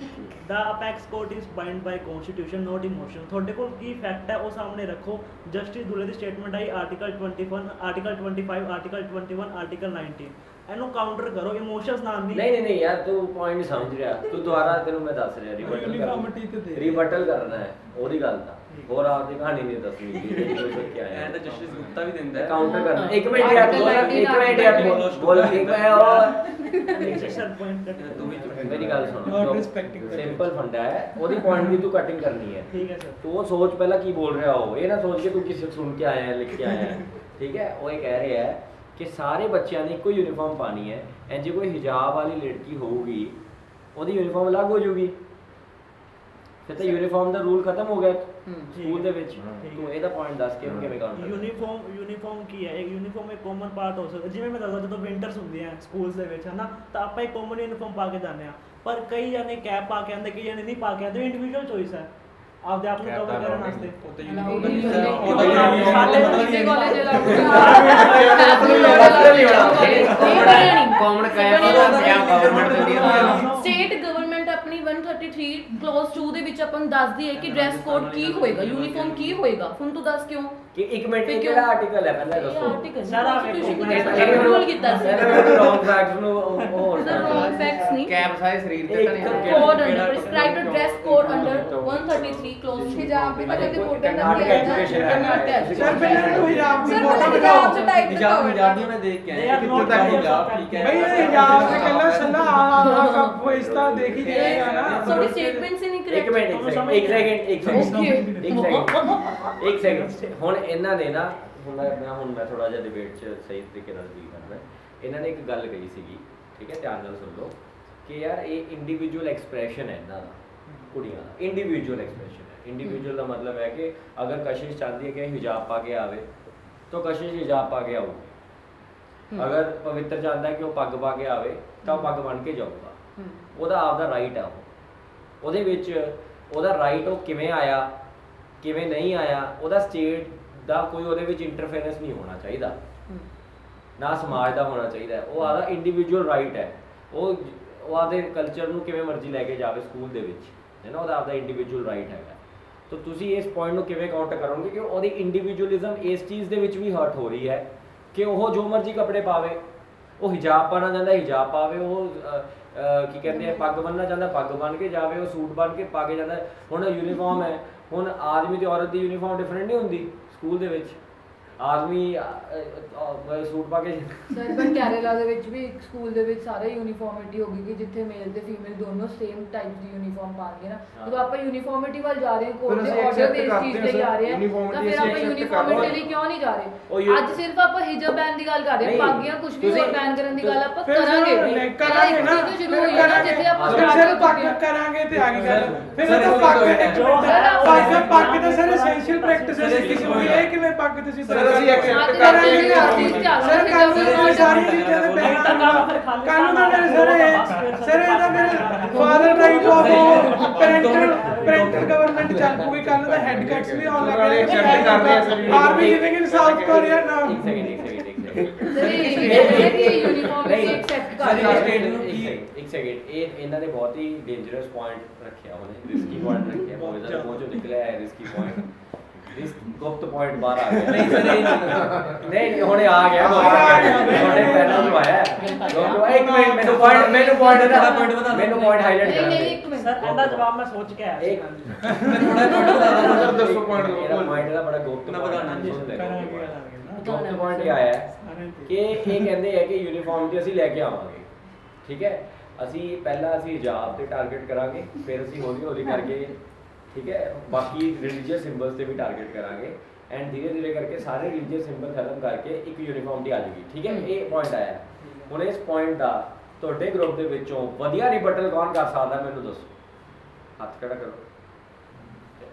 The apex court is bind by constitution not emotion. ਤੁਹਾਡੇ ਕੋਲ ਕੀ ਫੈਕਟ ਹੈ ਉਹ ਸਾਹਮਣੇ ਰੱਖੋ। ਜਸਟਿਸ ਦੁਲੇ ਦੀ ਸਟੇਟਮੈਂਟ ਆਈ ਆਰਟੀਕਲ 21, ਆਰਟੀਕਲ 25, ਆਰਟੀਕਲ 21, ਆਰਟੀਕਲ 19। ਇਹਨੂੰ ਕਾਊਂਟਰ ਕਰੋ, ਇਮੋਸ਼ਨਸ ਨਾਲ ਨਹੀਂ ਯਾਰ ਤੂੰ ਪੁਆਇੰਟ ਸਮਝ ਰਿਹਾ, ਤੂੰ ਦੁਬਾਰਾ ਤੈਨੂੰ ਮੈਂ ਦੱਸ ਰਿਹਾ Uniformity ਤੇ ਦੇ। ਰਿਬਟਲ ਕਰਨਾ ਹੈ ਉਹਦੀ ਗੱਲ ਦਾ, ਹੋਰ ਆਪਦੀ ਕਹਾਣੀ ਨਹੀਂ ਦੱਸਣੀ ਕਿ ਇਹ ਕੋਈ ਸੋਚ ਆਇਆ ਐ ਤਾਂ ਜਸਟਿਸ ਗੁਪਤਾ ਵੀ ਦਿੰਦਾ ਹੈ ਕਾਊਂਟਰ ਕਰਨਾ। ਇੱਕ ਮਿੰਟ ਯਾਰ ਬੋਲ ਠੀਕ ਹੈ ਤੂੰ ਵੀ ਚੁੱਪ ਮੇਰੀ ਗੱਲ Not ਸੁਣ, respecting the ਸਿੰਪਲ ਫੰਡਾ ਹੈ, ਉਹਦੀ ਪੁਆਇੰਟ ਦੀ ਤੂੰ ਕਟਿੰਗ ਕਰਨੀ ਹੈ। ਠੀਕ ਹੈ ਸਰ। ਤੂੰ ਉਹ ਸੋਚ ਪਹਿਲਾਂ ਕੀ ਬੋਲ ਰਿਹਾ ਹੋ, ਇਹ ਨਾ ਸੋਚ ਕੇ ਤੂੰ ਕਿਸੇ ਸੁਣ ਕੇ ਆਇਆ ਹੈ, ਲਿਖ ਕੇ ਆਇਆ ਹੈ, ਠੀਕ ਹੈ। ਉਹ ਇਹ ਕਹਿ ਰਿਹਾ ਹੈ ਕਿ ਸਾਰੇ ਬੱਚਿਆਂ ਨੇ ਇੱਕੋ ਯੂਨੀਫਾਰਮ ਪਾਣੀ ਹੈ, ਐਂ ਜੇ ਕੋਈ ਹਿਜਾਬ ਵਾਲੀ ਲੜਕੀ ਹੋਊਗੀ ਉਹਦੀ ਯੂਨੀਫਾਰਮ ਅਲੱਗ ਹੋ ਜਾਊਗੀ, ਫਿਰ ਤਾਂ ਯੂਨੀਫਾਰਮ ਦਾ ਰੂਲ ਖਤਮ ਹੋ ਗਿਆ ਸਕੂਲ ਦੇ ਵਿੱਚ। ਤੂੰ ਇਹਦਾ ਪੁਆਇੰਟ ਦੱਸ ਕੇ ਕਿਵੇਂ ਕਾਊਂਟਰ ਯੂਨੀਫਾਰਮ ਕੀ ਹੈ? ਇੱਕ ਯੂਨੀਫਾਰਮ ਇੱਕ ਕਾਮਨ ਪਾਰਟ ਹੋ ਸਕਦਾ। ਜਿਵੇਂ ਮੈਂ ਦੱਸਦਾ ਜਦੋਂ ਵਿੰਟਰਸ ਹੁੰਦੀ ਹੈ ਸਕੂਲਸ ਦੇ ਵਿੱਚ, ਹਨਾ, ਤਾਂ ਆਪਾਂ ਇੱਕ ਕਾਮਨ ਯੂਨੀਫਾਰਮ ਪਾ ਕੇ ਜਾਂਦੇ ਆ, ਪਰ ਕਈ ਜਣੇ ਕੈਪ ਪਾ ਕੇ ਆਉਂਦੇ, ਕਈ ਜਣੇ ਨਹੀਂ ਪਾ ਕੇ ਆਉਂਦੇ। ਇੰਡੀਵਿਜੂਅਲ ਚੋਇਸ ਹੈ ਆਪਦੇ ਆਪ ਨੂੰ ਕਵਰ ਕਰਨ ਵਾਸਤੇ। ਉੱਤੇ ਕਾਮਨ ਕਾਇਆ ਗਵਰਨਮੈਂਟ ਦਿੰਦੀ ਹੈ। ਸਟੇਟ ਗਵਰਨਮੈਂਟ ਆਪਣੀ 133 ਕਲੋਜ਼ 2 ਦੇ ਵਿੱਚ ਆਪਾਂ ਨੂੰ ਦੱਸਦੀ ਹੈ ਕਿ ਡਰੈਸ ਕੋਡ ਕੀ ਹੋਏਗਾ, ਯੂਨੀਫਾਰਮ ਕੀ ਹੋਏਗਾ। ਹੁਣ ਤੂੰ ਦੱਸ ਕਿਉਂ? ਕਿ ਇੱਕ ਮਿੰਟ ਇਹ ਕਿਹੜਾ ਆਰਟੀਕਲ ਹੈ ਪਹਿਲਾਂ ਦੱਸੋ। ਆਰਟੀਕਲ ਸਾਰਾ ਰੂਲ ਕੀਤਾ ਸੀ। ਰੌਂਗ ਫੈਕਟਸ ਨੂੰ ਹੋਰ ਸਰ ਰੋਂਗ ਫੈਕਟਸ ਨਹੀਂ। ਕੈਪ ਸਾਰੇ ਸਰੀਰ ਤੇ ਤਾਂ ਨਹੀਂ code under prescribed dress code under 133 clause ਹਿਜਾਬ ਵੀ ਤਾਂ ਕਦੇ ਕੋਟੇ ਦਾ ਕਰਨਾਟਕ ਐਜੂਕੇਸ਼ਨ ਹੈ। ਸਰ ਪਹਿਲਾਂ ਮੈਨੂੰ ਹਿਜਾਬ ਦੀ ਸਰ ਫੋਟੋ ਪਹਿਲਾਂ ਦਿਖਾਓ। ਹਿਜਾਬ ਚ ਟਾਈਪ ਹਿਜਾਬ ਦੀ ਮੈਂ ਦੇਖ ਕੇ ਆਇਆ ਕਿੱਥੇ ਤੱਕ ਹਿਜਾਬ ਠੀਕ ਹੈ। ਬਈ ਇਹ ਹਿਜਾਬ ਤੇ ਕੱਲਾ ਸੱਲਾ ਆ ਸਭ ਕੋਈ ਇਸ ਤਰ੍ਹਾਂ ਦੇਖ ਹੀ ਜਾਏਗਾ ਨਾ। ਸੌਰੀ ਸਟੇਟਮੈਂਟਸ ਹੀ ਨਹੀਂ ਇੱਕ ਕਰੈਕਟ। ਮਿੰਟ ਇੱਕ ਸੈਕਿੰਡ ਹੁਣ ਇਹਨਾਂ ਨੇ ਨਾ ਹੁਣ ਮੈਂ ਥੋੜਾ ਜਿਹਾ ਡਿਬੇਟ 'ਚ ਸਹੀ ਤਰੀਕੇ ਨਾਲ ਡੀਲ ਕਰਨਾ। ਇਹਨਾਂ ਨੇ ਇੱਕ ਗੱਲ ਕਹੀ ਸੀਗੀ, ਠੀਕ ਹੈ, ਧਿਆਨ ਨਾਲ ਸੁਣ ਲਓ, ਕਿ ਯਾਰ ਇਹ ਇੰਡੀਵਿਜੂਅਲ ਐਕਸਪ੍ਰੈਸ਼ਨ ਹੈ ਇਹਨਾਂ ਦਾ, ਕੁੜੀਆਂ ਦਾ ਇੰਡੀਵਿਜੂਅਲ ਐਕਸਪ੍ਰੈਸ਼ਨ ਹੈ। ਇੰਡੀਵਿਜੂਅਲ ਦਾ ਮਤਲਬ ਹੈ ਕਿ ਅਗਰ ਕਸ਼ਿਸ਼ ਚਾਹੁੰਦੀ ਹੈ ਕਿ ਹਿਜਾਬ ਪਾ ਕੇ ਆਵੇ ਤਾਂ ਕਸ਼ਿਸ਼ ਹਿਜਾਬ ਪਾ ਕੇ ਆਊਗੀ। ਅਗਰ ਪਵਿੱਤਰ ਚਾਹੁੰਦਾ ਹੈ ਕਿ ਉਹ ਪੱਗ ਪਾ ਕੇ ਆਵੇ ਤਾਂ ਉਹ ਪੱਗ ਬਣ ਕੇ ਜਾਊਗਾ। ਉਹਦਾ ਆਪਦਾ ਰਾਈਟ ਆ, ਉਹਦੇ ਵਿੱਚ ਉਹਦਾ ਰਾਈਟ, ਉਹ ਕਿਵੇਂ ਆਇਆ ਕਿਵੇਂ ਨਹੀਂ ਆਇਆ, ਉਹਦਾ ਸਟੇਟ ਦਾ ਕੋਈ ਉਹਦੇ ਵਿੱਚ ਇੰਟਰਫੇਰੈਂਸ ਨਹੀਂ ਹੋਣਾ ਚਾਹੀਦਾ, ਨਾ ਸਮਾਜ ਦਾ ਹੋਣਾ ਚਾਹੀਦਾ। ਉਹ ਆਦਾ ਇੰਡੀਵਿਜੂਅਲ ਰਾਈਟ ਹੈ। ਉਹ ਆਦੇ ਕਲਚਰ ਨੂੰ ਕਿਵੇਂ ਮਰਜ਼ੀ ਲੈ ਕੇ ਜਾਵੇ ਸਕੂਲ ਦੇ ਵਿੱਚ, ਹੈ ਨਾ, ਉਹਦਾ ਆਪਦਾ ਇੰਡੀਵਿਜੂਅਲ ਰਾਈਟ ਹੈਗਾ। ਤਾਂ ਤੁਸੀਂ ਇਸ ਪੁਆਇੰਟ ਨੂੰ ਕਿਵੇਂ ਕਾਊਂਟਰ ਕਰੋਗੇ ਕਿ ਉਹਦੀ ਇੰਡੀਵਿਜੂਅਲਿਜ਼ਮ ਇਸ ਚੀਜ਼ ਦੇ ਵਿੱਚ ਵੀ ਹਰਟ ਹੋ ਰਹੀ ਹੈ ਕਿ ਉਹ ਜੋ ਮਰਜ਼ੀ ਕੱਪੜੇ ਪਾਵੇ, ਉਹ ਹਿਜਾਬ ਪਾਉਣਾ ਚਾਹੁੰਦਾ ਹਿਜਾਬ ਪਾਵੇ, ਉਹ ਕੀ ਕਹਿੰਦੇ ਆ ਪੱਗ ਬੰਨਣਾ ਚਾਹੁੰਦਾ ਪੱਗ ਬੰਨ ਕੇ ਜਾਵੇ, ਉਹ ਸੂਟ ਬੰਨ ਕੇ ਪਾ ਕੇ ਜਾਂਦਾ। ਹੁਣ ਯੂਨੀਫਾਰਮ ਹੈ, ਹੁਣ ਆਦਮੀ ਤੇ ਔਰਤ ਦੀ ਯੂਨੀਫਾਰਮ ਡਿਫਰੈਂਟ ਨਹੀਂ ਹੁੰਦੀ ਸਕੂਲ ਦੇ ਵਿੱਚ। ਆਦਮੀ ਸੂਟ ਪਾ ਕੇ ਸਰ ਪਰ ਕੇਰਲਾ ਦੇ ਵਿੱਚ ਵੀ ਇੱਕ ਸਕੂਲ ਦੇ ਵਿੱਚ ਸਾਰੇ ਯੂਨੀਫਾਰਮਿਟੀ ਹੋ ਗਈ ਕਿ ਜਿੱਥੇ ਮੇਲ ਤੇ ਫੀਮੇਲ ਦੋਨੋਂ ਸੇਮ ਟਾਈਪ ਦੀ ਯੂਨੀਫਾਰਮ ਪਾਣਗੇ ਨਾ। ਜਦੋਂ ਆਪਾਂ ਯੂਨੀਫਾਰਮਿਟੀ ਵੱਲ ਜਾ ਰਹੇ ਹਾਂ, ਕੋਡ ਦੇ ਆਰਡਰ ਦੇ ਇਸ ਚੀਜ਼ ਲਈ ਆ ਰਹੇ ਹਾਂ, ਤਾਂ ਫਿਰ ਆਪਾਂ ਯੂਨੀਫਾਰਮਿਟੀ ਲਈ ਕਿਉਂ ਨਹੀਂ ਜਾ ਰਹੇ? ਅੱਜ ਸਿਰਫ ਆਪਾਂ ਹਿਜਾਬ ਬੈਨ ਦੀ ਗੱਲ ਕਰ ਰਹੇ ਹਾਂ, ਪਾਗੀਆਂ ਕੁਝ ਵੀ ਹੋਰ ਬੈਨ ਕਰਨ ਦੀ ਗੱਲ ਆਪਾਂ ਕਰਾਂਗੇ ਨਾ, ਸ਼ੁਰੂ ਹੋਈ ਨਾ ਜਿੱਥੇ ਆਪਾਂ ਸਿਰਫ ਪੱਗ ਕਰਾਂਗੇ ਤੇ ਆ ਗਈ ਗੱਲ। ਫਿਰ ਇਹ ਤਾਂ ਪੱਗ ਤਾਂ ਸਰ ਐਸੈਂਸ਼ੀਅਲ ਪ੍ਰੈਕਟਿਸ ਹੈ ਕਿਸੇ ਨੂੰ। ਇਹ ਕਿਵੇਂ ਪੱਗ ਤੁਸੀਂ ਕਰਾਂਗੇ ਸਰ ਕਾਨੂੰਨ ਸਾਰੀ ਚੀਜ਼ਾਂ ਦੇ ਬੈਨ ਕਾਨੂੰਨ ਦਾ ਮੇਰੇ ਸਰ ਇਹ ਤਾਂ ਮੇਰੇ father type of parental government ਚੱਲ ਪੂਗੀ। ਕਾਨੂੰਨ ਦਾ ਹੈਡ ਕੱਟਸ ਵੀ ਆਉਣ ਲੱਗ ਗਏ। Are we living in South Korea now. ਇੱਕ ਸੈਕਿੰਡ ਇਹ ਇਹਨਾਂ ਨੇ ਬਹੁਤ ਹੀ ਡੇਂਜਰਸ ਪੁਆਇੰਟ ਰੱਖਿਆ, ਉਹਨੇ ਰਿਸਕੀ ਪੁਆਇੰਟ ਰੱਖਿਆ, ਬਹੁਤ ਜ਼ਿਆਦਾ ਮੋਜੋ ਨਿਕਲਿਆ ਹੈ ਰਿਸਕੀ ਪੁਆਇੰਟ। ਗੁਪਤ ਪੁਆਇੰਟ ਬਾਹਰ ਆ ਗਿਆ। ਨਹੀਂ ਸਰ ਨਹੀਂ ਹੁਣੇ ਆ ਗਿਆ, ਹੁਣੇ ਪਹਿਲਾਂ ਤੋਂ ਆਇਆ। ਇੱਕ ਮਿੰਟ ਮੈਨੂੰ ਪੁਆਇੰਟ ਹਾਈਲਾਈਟ ਨਹੀਂ ਕਰਨਾ। ਨਹੀਂ ਇੱਕ ਮਿੰਟ ਸਰ ਇਹਦਾ ਜਵਾਬ ਮੈਂ ਸੋਚ ਕੇ ਆਇਆ ਸੀ। ਮੈਂ ਥੋੜਾ ਦੱਸੋ ਪੁਆਇੰਟ ਇਹਦਾ ਪੁਆਇੰਟ ਦਾ ਬੜਾ ਗੁਪਤ ਮੈਂ ਬਤਾਉਣਾ ਗੁਪਤ ਪੁਆਇੰਟ ਇਹ ਆਇਆ ਕਿ ਇਹ ਕਹਿੰਦੇ ਆ ਕਿ ਯੂਨੀਫਾਰਮ ਦੀ ਅਸੀਂ ਲੈ ਕੇ ਆਵਾਂਗੇ, ਠੀਕ ਹੈ। ਅਸੀਂ ਪਹਿਲਾਂ ਹਿਜਾਬ ਤੇ ਟਾਰਗੇਟ ਕਰਾਂਗੇ, ਫਿਰ ਅਸੀਂ ਹੌਲੀ ਹੌਲੀ ਕਰਕੇ, ਠੀਕ ਹੈ, ਬਾਕੀ ਰਿਲੀਜੀਅਸ ਸਿੰਬਲਸ ਤੇ ਵੀ ਟਾਰਗੇਟ ਕਰਾਂਗੇ, ਐਂਡ ਧੀਰੇ ਧੀਰੇ ਕਰਕੇ ਸਾਰੇ ਰਿਲੀਜੀਅਸ ਸਿੰਬਲ ਖਤਮ ਕਰਕੇ ਇੱਕ ਯੂਨੀਫਾਰਮਟੀ ਆ ਜਾਏਗੀ, ਠੀਕ ਹੈ। ਇਹ ਪੁਆਇੰਟ ਆਇਆ। ਹੁਣ ਇਸ ਪੁਆਇੰਟ ਦਾ ਤੁਹਾਡੇ ਗਰੁੱਪ ਦੇ ਵਿੱਚੋਂ ਵਧੀਆ ਰਿਬਟਲ ਕੌਣ ਕਰ ਸਕਦਾ ਮੈਨੂੰ ਦੱਸੋ, ਹੱਥ ਖੜਾ ਕਰੋ।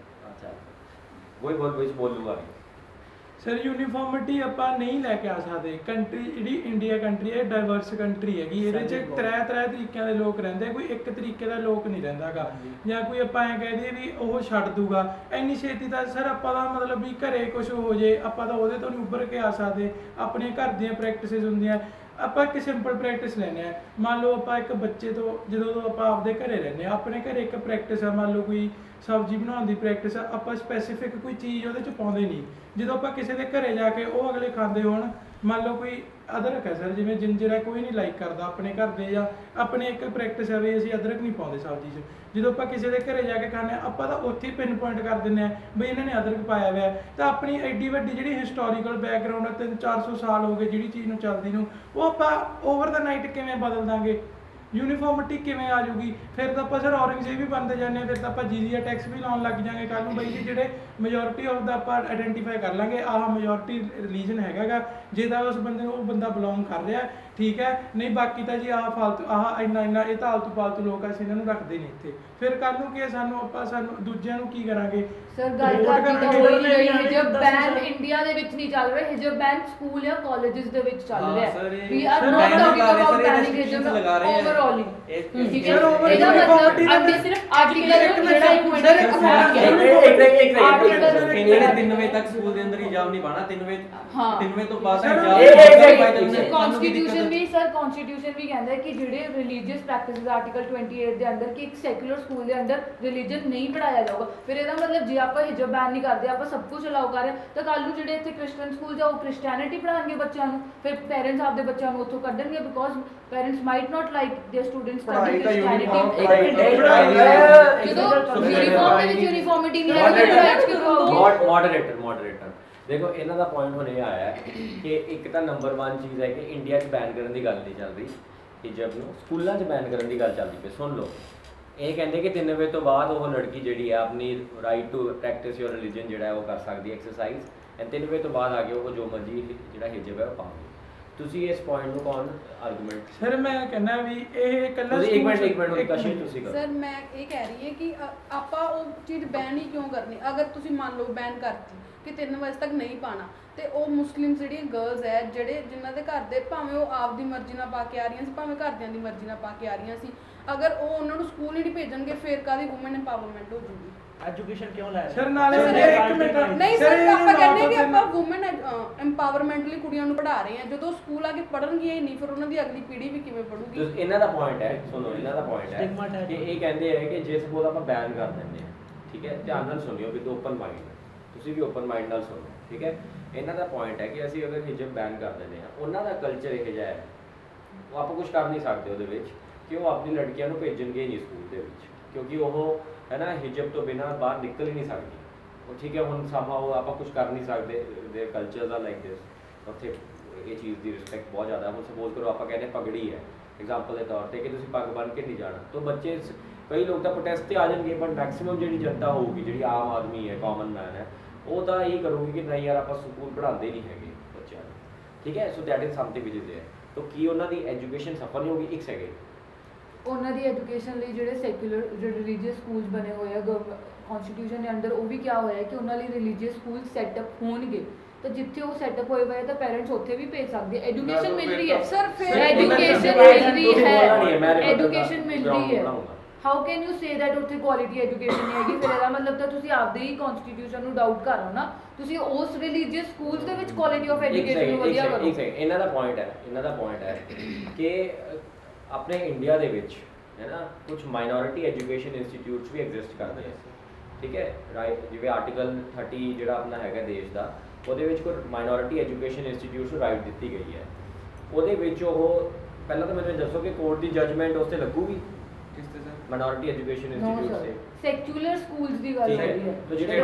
वही बोलूँगा नहीं। ਸਰ ਯੂਨੀਫਾਰਮਿਟੀ ਆਪਾਂ ਨਹੀਂ ਲੈ ਕੇ ਆ ਸਕਦੇ। ਕੰਟਰੀ ਜਿਹੜੀ ਇੰਡੀਆ ਕੰਟਰੀ ਹੈ ਡਾਈਵਰਸ ਕੰਟਰੀ ਹੈਗੀ, ਇਹਦੇ 'ਚ ਤਰ੍ਹਾਂ ਤਰੀਕਿਆਂ ਦੇ ਲੋਕ ਰਹਿੰਦੇ, ਕੋਈ ਇੱਕ ਤਰੀਕੇ ਦਾ ਲੋਕ ਨਹੀਂ ਰਹਿੰਦਾ ਗਾ। ਜਾਂ ਕੋਈ ਆਪਾਂ ਐਂ ਕਹਿ ਦਈਏ ਵੀ ਉਹ ਛੱਡ ਦੂਗਾ ਇੰਨੀ ਛੇਤੀ ਤਾਂ ਸਰ ਆਪਾਂ ਦਾ ਮਤਲਬ ਵੀ ਘਰੇ ਕੁਝ ਹੋ ਜੇ ਆਪਾਂ ਤਾਂ ਉਹਦੇ ਤੋਂ ਨਹੀਂ ਉੱਭਰ ਕੇ ਆ ਸਕਦੇ। ਆਪਣੇ ਘਰ ਦੀਆਂ ਪ੍ਰੈਕਟਿਸਿਸ ਹੁੰਦੀਆਂ, ਆਪਾਂ ਇੱਕ ਸਿੰਪਲ ਪ੍ਰੈਕਟਿਸ ਲੈਂਦੇ ਹਾਂ। ਮੰਨ ਲਓ ਆਪਾਂ ਇੱਕ ਬੱਚੇ ਤੋਂ ਜਦੋਂ ਤੋਂ ਆਪਾਂ ਆਪਦੇ ਘਰੇ ਰਹਿੰਦੇ ਹਾਂ, ਆਪਣੇ ਘਰੇ ਇੱਕ ਪ੍ਰੈਕਟਿਸ ਆ, ਮੰਨ ਲਓ ਕੋਈ ਸਬਜ਼ੀ ਬਣਾਉਣ ਦੀ ਪ੍ਰੈਕਟਿਸ ਆ, ਆਪਾਂ ਸਪੈਸੀਫਿਕ ਕੋਈ ਚੀਜ਼ ਉਹਦੇ 'ਚ ਪਾਉਂਦੇ ਨਹੀਂ। ਜਦੋਂ ਆਪਾਂ ਕਿਸੇ ਦੇ ਘਰੇ ਜਾ ਕੇ ਉਹ ਅਗਲੇ ਖਾਂਦੇ ਹੋਣ, ਮੰਨ ਲਓ ਕੋਈ ਅਦਰਕ ਹੈ ਸਰ, ਜਿਵੇਂ ਜਿੰਜਰ ਹੈ ਕੋਈ ਨਹੀਂ ਲਾਈਕ ਕਰਦਾ ਆਪਣੇ ਘਰ ਦੇ, ਜਾਂ ਆਪਣੇ ਇੱਕ ਪ੍ਰੈਕਟਿਸ ਹੈ ਵੀ ਅਸੀਂ ਅਦਰਕ ਨਹੀਂ ਪਾਉਂਦੇ ਸਬਜ਼ੀ 'ਚ। ਜਦੋਂ ਆਪਾਂ ਕਿਸੇ ਦੇ ਘਰੇ ਜਾ ਕੇ ਖਾਂਦੇ ਹਾਂ, ਆਪਾਂ ਤਾਂ ਉੱਥੇ ਹੀ ਪਿੰਨ ਪੁਆਇੰਟ ਕਰ ਦਿੰਦੇ ਹਾਂ ਬਈ ਇਹਨਾਂ ਨੇ ਅਦਰਕ ਪਾਇਆ ਹੋਇਆ। ਤਾਂ ਆਪਣੀ ਐਡੀ ਵੱਡੀ ਜਿਹੜੀ ਹਿਸਟੋਰੀਕਲ ਬੈਕਗਰਾਊਂਡ ਹੈ, 300-400 ਸਾਲ ਹੋ ਗਏ ਜਿਹੜੀ ਚੀਜ਼ ਨੂੰ ਚੱਲਦੀ ਨੂੰ, ਉਹ ਆਪਾਂ ਓਵਰ ਦਾ ਨਾਈਟ ਕਿਵੇਂ ਬਦਲ ਦਾਂਗੇ? ਯੂਨੀਫਾਰਮਿਟੀ ਕਿਵੇਂ ਆ ਜੂਗੀ? ਫਿਰ ਤਾਂ ਆਪਾਂ ਸਰ ਔਰੰਗਜ਼ੇਬ ਵੀ ਬਣਦੇ ਜਾਂਦੇ ਹਾਂ, ਫਿਰ ਤਾਂ ਆਪਾਂ ਜੀਜ਼ੀਆ ਟੈਕਸ ਵੀ ਲਾਉਣ ਲੱਗ ਜਾਂਗੇ ਕੱਲ੍ਹ ਨੂੰ ਬਈ ਜੀ, ਜਿਹੜੇ ਮੈਜੋਰਿਟੀ ਆਫ ਦਾ ਆਪਾਂ ਆਇਡੈਂਟੀਫਾਈ ਕਰ ਲਾਂਗੇ ਆਹ ਮੈਜੋਰਿਟੀ ਰਿਲੀਜਨ ਹੈਗਾ ਗਾ, ਜੇ ਤਾਂ ਉਸ ਬੰਦੇ ਨੂੰ ਉਹ ਬੰਦਾ ਬਿਲੋਂਗ ਕਰ ਰਿਹਾ ਠੀਕ ਹੈ, ਨਹੀਂ ਬਾਕੀ ਤਾਂ ਜੀ ਆਹ ਫਾਲਤੂ ਆਹ ਇੰਨਾ ਇਹ ਤਾਂ ਆਲਤੂ ਫਾਲਤੂ ਲੋਕ ਆ, ਅਸੀਂ ਇਹਨਾਂ ਨੂੰ ਰੱਖਦੇ ਨਹੀਂ ਇੱਥੇ। ਫਿਰ ਕੱਲ੍ਹ ਨੂੰ ਕੀ ਸਾਨੂੰ ਦੂਜਿਆਂ ਨੂੰ ਕੀ ਕਰਾਂਗੇ? ਸਰ ਗੱਲ ਕਰਦੀ ਤਾਂ ਹੋਈ ਰਹੀ ਹਿਜਬ ਬੈਨ ਇੰਡੀਆ ਦੇ ਵਿੱਚ ਨਹੀਂ ਚੱਲ ਰਿਹਾ, ਹਿਜਬ ਬੈਨ ਸਕੂਲ ਜਾਂ ਕਾਲਜਸ ਦੇ ਵਿੱਚ ਚੱਲ ਰਿਹਾ ਹੈ। We are not talking about banning ਹਿਜਬ ਓਵਰਆਲ। ਠੀਕ ਹੈ, ਇਹਦਾ ਮਤਲਬ ਅੱਗੇ ਸਿਰਫ ਆਰਟੀਕਲ ਨੂੰ ਜਿਹੜਾ ਇੱਕ ਮਿੰਟ ਇਹਨੇ 3 ਵਜੇ ਤੱਕ ਸਕੂਲ ਦੇ ਅੰਦਰ ਹਿਜਾਬ ਨਹੀਂ ਪਾਣਾ, 3 ਵਜੇ ਤੋਂ ਬਾਅਦ ਕਨਸਟੀਟਿਊਸ਼ਨ ਵੀ ਸਰ ਕਨਸਟੀਟਿਊਸ਼ਨ ਵੀ ਕਹਿੰਦਾ ਹੈ ਕਿ ਜਿਹੜੇ ਰਿਲੀਜੀਅਸ ਪ੍ਰੈਕਟਿਸਿਸ ਆਰਟੀਕਲ 28 ਦੇ ਅੰਦਰ ਕਿ ਇੱਕ ਸੈਕੂਲਰ ਸਕੂਲ ਦੇ ਅੰਦਰ ਰਿਲੀਜਨ ਨਹੀਂ ਪੜਾਇਆ ਜਾਊਗਾ। ਫਿਰ ਇਹਦਾ ਮਤਲਬ ਜੇ ਆਪਾਂ ਹਿਜਬ ਬੈਨ ਨਹੀਂ ਕਰਦੇ, ਆਪਾਂ ਸਭ ਕੁਝ ਅਲਾਉ ਕਰ ਰਹੇ ਤਾਂ ਕੱਲ ਨੂੰ ਜਿਹੜੇ ਇੱਥੇ ਕ੍ਰਿਸਚੀਅਨ ਸਕੂਲ ਜਾਂ ਉਹ ਕ੍ਰਿਸਚੀਅਨਿਟੀ ਪੜਾਉਣਗੇ ਬੱਚਿਆਂ ਨੂੰ, ਫਿਰ ਪੇਰੈਂਟਸ ਆਪਦੇ ਬੱਚਿਆਂ ਨੂੰ ਉੱਥੋਂ ਕੱਢਣਗੇ, because parents might not like their students study Christianity. ਜਦੋਂ ਯੂਨੀਫਾਰਮ ਦੇ ਵਿੱਚ ਯੂਨੀਫਾਰਮਿਟੀ ਨਹੀਂ ਹੈ, ਮੋਡਰੇਟਰ ਦੇਖੋ ਇਹਨਾਂ ਦਾ ਪੁਆਇੰਟ ਹੁਣ ਇਹ ਆਇਆ ਹੈ ਕਿ ਇੱਕ ਤਾਂ ਨੰਬਰ 1 ਚੀਜ਼ ਹੈ ਕਿ ਇੰਡੀਆ 'ਚ ਬੈਨ ਕਰਨ ਦੀ ਗੱਲ ਨਹੀਂ ਚੱਲ ਰਹੀ, ਹਿਜਬ ਨੂੰ ਸਕੂਲਾਂ 'ਚ ਬੈਨ ਕਰਨ ਦੀ ਗੱਲ ਚੱਲਦੀ ਪਈ। ਸੁਣ ਲਓ, ਇਹ ਕਹਿੰਦੇ ਕਿ 3 ਵਜੇ ਤੋਂ ਬਾਅਦ ਉਹ ਲੜਕੀ ਜਿਹੜੀ ਹੈ ਆਪਣੀ right to practise your religion ਜਿਹੜਾ ਹੈ ਉਹ ਕਰ ਸਕਦੀ ਹੈ ਐਕਸਰਸਾਈਜ਼, ਐਂਡ 3 ਵਜੇ ਤੋਂ ਬਾਅਦ ਆ ਕੇ ਉਹ ਜੋ ਮਰਜ਼ੀ ਜਿਹੜਾ ਹਿਜਬ ਹੈ ਉਹ ਪਾਵੇ। ਤੁਸੀਂ ਇਸ ਪੁਆਇੰਟ ਨੂੰ ਕੌਣ ਆਰਗੂਮੈਂਟ? ਸਰ ਮੈਂ ਕਹਿੰਦਾ ਵੀ ਇਹ ਇਕੱਲਾ ਇੱਕ ਮਿੰਟ ਕਸ਼ੀ ਤੁਸੀਂ ਕਰੋ। ਸਰ ਮੈਂ ਇਹ ਕਹਿ ਰਹੀ ਹਾਂ ਕਿ ਆਪਾਂ ਉਹ ਚੀਜ਼ ਬੈਨ ਹੀ ਕਿਉਂ ਕਰਨੀ? ਅਗਰ ਤੁਸੀਂ ਮੰਨ ਲਓ ਬੈਨ ਕਰਤੀ ਕਿ 3 ਵਜੇ ਤੱਕ ਨਹੀਂ ਪਾਣਾ, ਤੇ ਉਹ ਮੁਸਲਿਮ ਜਿਹੜੀਆਂ ਗਰਲਸ ਹੈ ਜਿਨ੍ਹਾਂ ਦੇ ਘਰ ਦੇ ਭਾਵੇਂ ਉਹ ਆਪਦੀ ਮਰਜ਼ੀ ਨਾਲ ਪਾ ਕੇ ਆ ਰਹੀਆਂ ਸੀ, ਭਾਵੇਂ ਘਰਦਿਆਂ ਦੀ ਮਰਜ਼ੀ ਨਾਲ ਪਾ ਕੇ ਆ ਰਹੀਆਂ ਸੀ, ਅਗਰ ਉਹ ਉਹਨਾਂ ਨੂੰ ਸਕੂਲ ਹੀ ਨਹੀਂ ਭੇਜਣਗੇ ਫਿਰ ਕਾਹਦੀ ਵੂਮਨ ਐਮਪਾਵਰਮੈਂਟ ਹੋ ਜੂਗੀ? ਐਜੂਕੇਸ਼ਨ ਕਿਉਂ ਲੈ ਰਹੇ ਸਰ ਨਾਲੇ ਇੱਕ ਮਿੰਟ ਨਹੀਂ ਸਰ, ਆਪਾਂ ਕਹਿੰਦੇ ਕਿ ਆਪਾਂ ਵੂਮਨ ਐਮਪਾਵਰਮੈਂਟ ਲਈ ਕੁੜੀਆਂ ਨੂੰ ਪੜ੍ਹਾ ਰਹੇ ਹਾਂ, ਜਦੋਂ ਸਕੂਲ ਆ ਕੇ ਪੜ੍ਹਨਗੀਆਂ ਹੀ ਨਹੀਂ ਫਿਰ ਉਹਨਾਂ ਦੀ ਅਗਲੀ ਪੀੜ੍ਹੀ ਵੀ ਕਿਵੇਂ ਪੜੂਗੀ? ਇਹਨਾਂ ਦਾ ਪੁਆਇੰਟ ਹੈ, ਸੁਣੋ ਇਹਨਾਂ ਦਾ ਪੁਆਇੰਟ ਹੈ ਕਿ ਇਹ ਕਹਿੰਦੇ ਹੈ ਕਿ ਜੇ ਸਪੋਜ਼ ਆਪਾਂ ਬੈਨ ਕਰ ਦਿੰਦੇ ਹਾਂ, ਠੀਕ ਹੈ, ਧਿਆਨ ਨਾਲ ਸੁਣਿਓ ਵੀ ਓਪਨ ਮਾਈਂਡ, ਤੁਸੀਂ ਵੀ ਓਪਨ ਮਾਈਂਡ ਨਾਲ ਸੁਣੋ, ਠੀਕ ਹੈ। ਇਹਨਾਂ ਦਾ ਪੁਆਇੰਟ ਹੈ ਕਿ ਅਸੀਂ ਅਗਰ ਹਿਜਬ ਬੈਨ ਕਰ ਦਿੰਦੇ ਹਾਂ, ਉਹਨਾਂ ਦਾ ਕਲਚਰ ਇਹ ਜਿਹਾ ਹੈ, ਉਹ ਆਪਾਂ ਕੁਝ ਕਰ ਨਹੀਂ ਸਕਦੇ ਉਹਦੇ ਵਿੱਚ, ਕਿ ਉਹ ਆਪਣੀ ਲੜਕੀਆਂ ਨੂੰ ਭੇਜਣਗੇ ਨਹੀਂ ਸਕੂਲ ਦੇ ਵਿੱਚ, ਕਿਉਂਕਿ ਉਹ ਹੈ ਨਾ ਹਿਜਬ ਤੋਂ ਬਿਨਾਂ ਬਾਹਰ ਨਿਕਲ ਹੀ ਨਹੀਂ ਸਕਦੀ ਉਹ, ਠੀਕ ਹੈ। ਹੁਣ ਸਮਾਂ ਆਪਾਂ ਕੁਝ ਕਰ ਨਹੀਂ ਸਕਦੇ, ਦੇ ਕਲਚਰਸ ਆ ਲਾਈਕ ਦਿਸ, ਉੱਥੇ ਇਹ ਚੀਜ਼ ਦੀ ਰਿਸਪੈਕਟ ਬਹੁਤ ਜ਼ਿਆਦਾ। ਹੁਣ ਸਪੋਜ਼ ਕਰੋ ਆਪਾਂ ਕਹਿੰਦੇ ਪਗੜੀ ਹੈ ਐਗਜ਼ਾਮਪਲ ਦੇ ਤੌਰ ਤੇ ਕਿ ਤੁਸੀਂ ਪੱਗ ਬੰਨ੍ਹ ਕੇ ਨਹੀਂ ਜਾਣਾ, ਤਾਂ ਬੱਚੇ ਕਈ ਲੋਕ ਤਾਂ ਪ੍ਰੋਟੈਸਟ ਤੇ ਆ ਜਾਣਗੇ, ਬਟ ਮੈਕਸਿਮਮ ਜਿਹੜੀ ਜਨਤਾ ਹੋਊਗੀ, ਜਿਹੜੀ ਆਮ ਆਦਮੀ ਹੈ, ਕਾਮਨ ਮੈਨ ਹੈ, ਉਹ ਤਾਂ ਇਹ ਕਰੂਗੀ ਕਿ ਨਹੀਂ ਯਾਰ ਆਪਾਂ ਸਕੂਲ ਪੜ੍ਹਾਉਂਦੇ ਨਹੀਂ ਹੈਗੇ ਬੱਚਿਆਂ ਨੂੰ, ਠੀਕ ਹੈ। So that is something which is there. ਤਾਂ ਕੀ ਉਹਨਾਂ ਦੀ ਐਜੂਕੇਸ਼ਨ ਸਫਲ ਨਹੀਂ ਹੋਗੀ? ਇੱਕ ਸੈਕਿੰਡ, ਉਹਨਾਂ ਦੀ ਐਜੂਕੇਸ਼ਨ ਲਈ ਜਿਹੜੇ ਸੈਕੂਲਰ ਰਿਲੀਜੀਅਸ ਸਕੂਲਸ ਬਣੇ ਹੋਏ ਆ ਕਨਸਟੀਟਿਊਸ਼ਨ ਦੇ ਅੰਦਰ, ਉਹ ਵੀ ਕਿਹਾ ਹੋਇਆ ਹੈ ਕਿ ਉਹਨਾਂ ਲਈ ਰਿਲੀਜੀਅਸ ਸਕੂਲ ਸੈਟਅਪ ਹੋਣਗੇ, ਤਾਂ ਜਿੱਥੇ ਉਹ ਸੈਟਅਪ ਹੋਏ ਹੋਏ ਤਾਂ ਪੈਰੈਂਟਸ ਉੱਥੇ ਵੀ ਭੇਜ ਸਕਦੇ। ਐਜੂਕੇਸ਼ਨ ਮਿਲ ਰਹੀ ਹੈ ਸਰ, ਫਿਰ ਐਜੂਕੇਸ਼ਨ ਮਿਲ ਰਹੀ ਹੈ, ਐਜੂਕੇਸ਼ਨ ਮਿਲ ਰਹੀ ਹੈ। How can you say that ਉੱਥੇ ਕੁਆਲਿਟੀ ਐਜੂਕੇਸ਼ਨ ਨਹੀਂ ਹੈਗੀ? ਫਿਰ ਇਹਦਾ ਮਤਲਬ ਤਾਂ ਤੁਸੀਂ ਆਪਦੇ ਹੀ ਕਨਸਟੀਟਿਊਸ਼ਨ ਨੂੰ ਡਾਊਟ ਕਰ ਰਹੇ ਹੋ ਨਾ, ਤੁਸੀਂ ਉਸ ਰਿਲੀਜੀਅਸ ਸਕੂਲਸ ਦੇ ਵਿੱਚ ਕੁਆਲਿਟੀ ਆਫ ਐਜੂਕੇਸ਼ਨ ਨੂੰ ਵਧੀਆ ਕਰੋ। ਇਹਨਾਂ ਦਾ ਪੁਆਇੰਟ ਹੈ ਕਿ ਆਪਣੇ ਇੰਡੀਆ ਦੇ ਵਿੱਚ ਹੈ ਨਾ ਕੁਝ ਮਾਈਨੋਰਿਟੀ ਐਜੂਕੇਸ਼ਨ ਇੰਸਟੀਟਿਊਟਸ ਵੀ ਐਗਜ਼ਿਸਟ ਕਰਦੇ ਆ, ਠੀਕ ਹੈ, ਰਾਈਟ। ਜਿਵੇਂ ਆਰਟੀਕਲ 30 ਜਿਹੜਾ ਆਪਣਾ ਹੈਗਾ ਦੇਸ਼ ਦਾ, ਉਹਦੇ ਵਿੱਚ ਕੋਈ ਮਾਈਨੋਰਿਟੀ ਐਜੂਕੇਸ਼ਨ ਇੰਸਟੀਟਿਊਟਸ ਨੂੰ ਰਾਈਟ ਦਿੱਤੀ ਗਈ ਹੈ। ਉਹਦੇ ਵਿੱਚ ਉਹ ਪਹਿਲਾਂ ਤਾਂ ਮੈਨੂੰ ਦੱਸੋ ਕਿ ਕੋਰਟ ਦੀ ਜਜਮੈਂਟ ਉਸ 'ਤੇ ਲੱਗੂਗੀ ਮਾਈਨੋਰਿਟੀ ਐਜੂਕੇਸ਼ਨ ਇੰਸਟੀਟਿਊਟ ਸੇ? ਸੈਕੂਲਰ ਸਕੂਲਸ ਦੀ ਗੱਲ ਹੈ, तो ਜਿਹੜੇ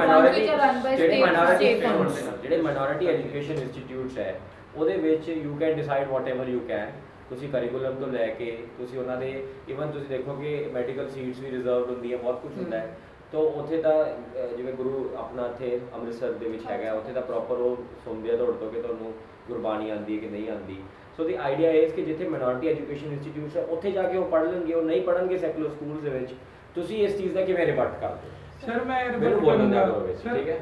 ਮਾਈਨੋਰਿਟੀ ਐਜੂਕੇਸ਼ਨ ਇੰਸਟੀਟਿਊਟਸ ਹੈ ਉਹਦੇ ਵਿੱਚ you can decide whatever you can, ਤੁਸੀਂ ਕਰਿਕੂਲਮ ਤੋਂ ਲੈ ਕੇ ਤੁਸੀਂ ਉਹਨਾਂ ਦੇ ਇਵਨ ਤੁਸੀਂ ਦੇਖੋ ਕਿ ਮੈਡੀਕਲ ਸੀਟਸ ਵੀ ਰਿਜ਼ਰਵਡ ਹੁੰਦੀ ਹੈ, ਬਹੁਤ ਕੁਝ ਹੁੰਦਾ ਹੈ। ਤਾਂ ਉੱਥੇ ਤਾਂ ਜਿਵੇਂ ਗੁਰੂ ਆਪਣਾ ਇੱਥੇ ਅੰਮ੍ਰਿਤਸਰ ਦੇ ਵਿੱਚ ਹੈਗਾ, ਉੱਥੇ ਤਾਂ ਪ੍ਰੋਪਰ ਉਹ ਸੁਣਦੇ ਆ ਤੁਹਾਡੇ ਤੋਂ ਕਿ ਤੁਹਾਨੂੰ ਗੁਰਬਾਣੀ ਆਉਂਦੀ ਹੈ ਕਿ ਨਹੀਂ ਆਉਂਦੀ। ਸੋ ਦੀ ਆਈਡੀਆ ਇਸ ਕਿ ਜਿੱਥੇ ਮਾਈਨੋਰਿਟੀ ਐਜੂਕੇਸ਼ਨ ਇੰਸਟੀਟਿਊਟਸ ਹੈ ਉੱਥੇ ਜਾ ਕੇ ਉਹ ਪੜ੍ਹ ਲੈਣਗੇ, ਉਹ ਨਹੀਂ ਪੜ੍ਹਨਗੇ ਸੈਕੂਲਰ ਸਕੂਲਸ ਦੇ ਵਿੱਚ। ਤੁਸੀਂ ਇਸ ਚੀਜ਼ ਦਾ ਕਿਵੇਂ ਰਿਵਰਟ ਕਰਦੇ ਹੋ? ਸਰ ਮੈਂ ਮੈਨੂੰ ਬੋਲਣ ਦਿਆ ਕਰੋ ਵਿੱਚ, ਠੀਕ ਹੈ।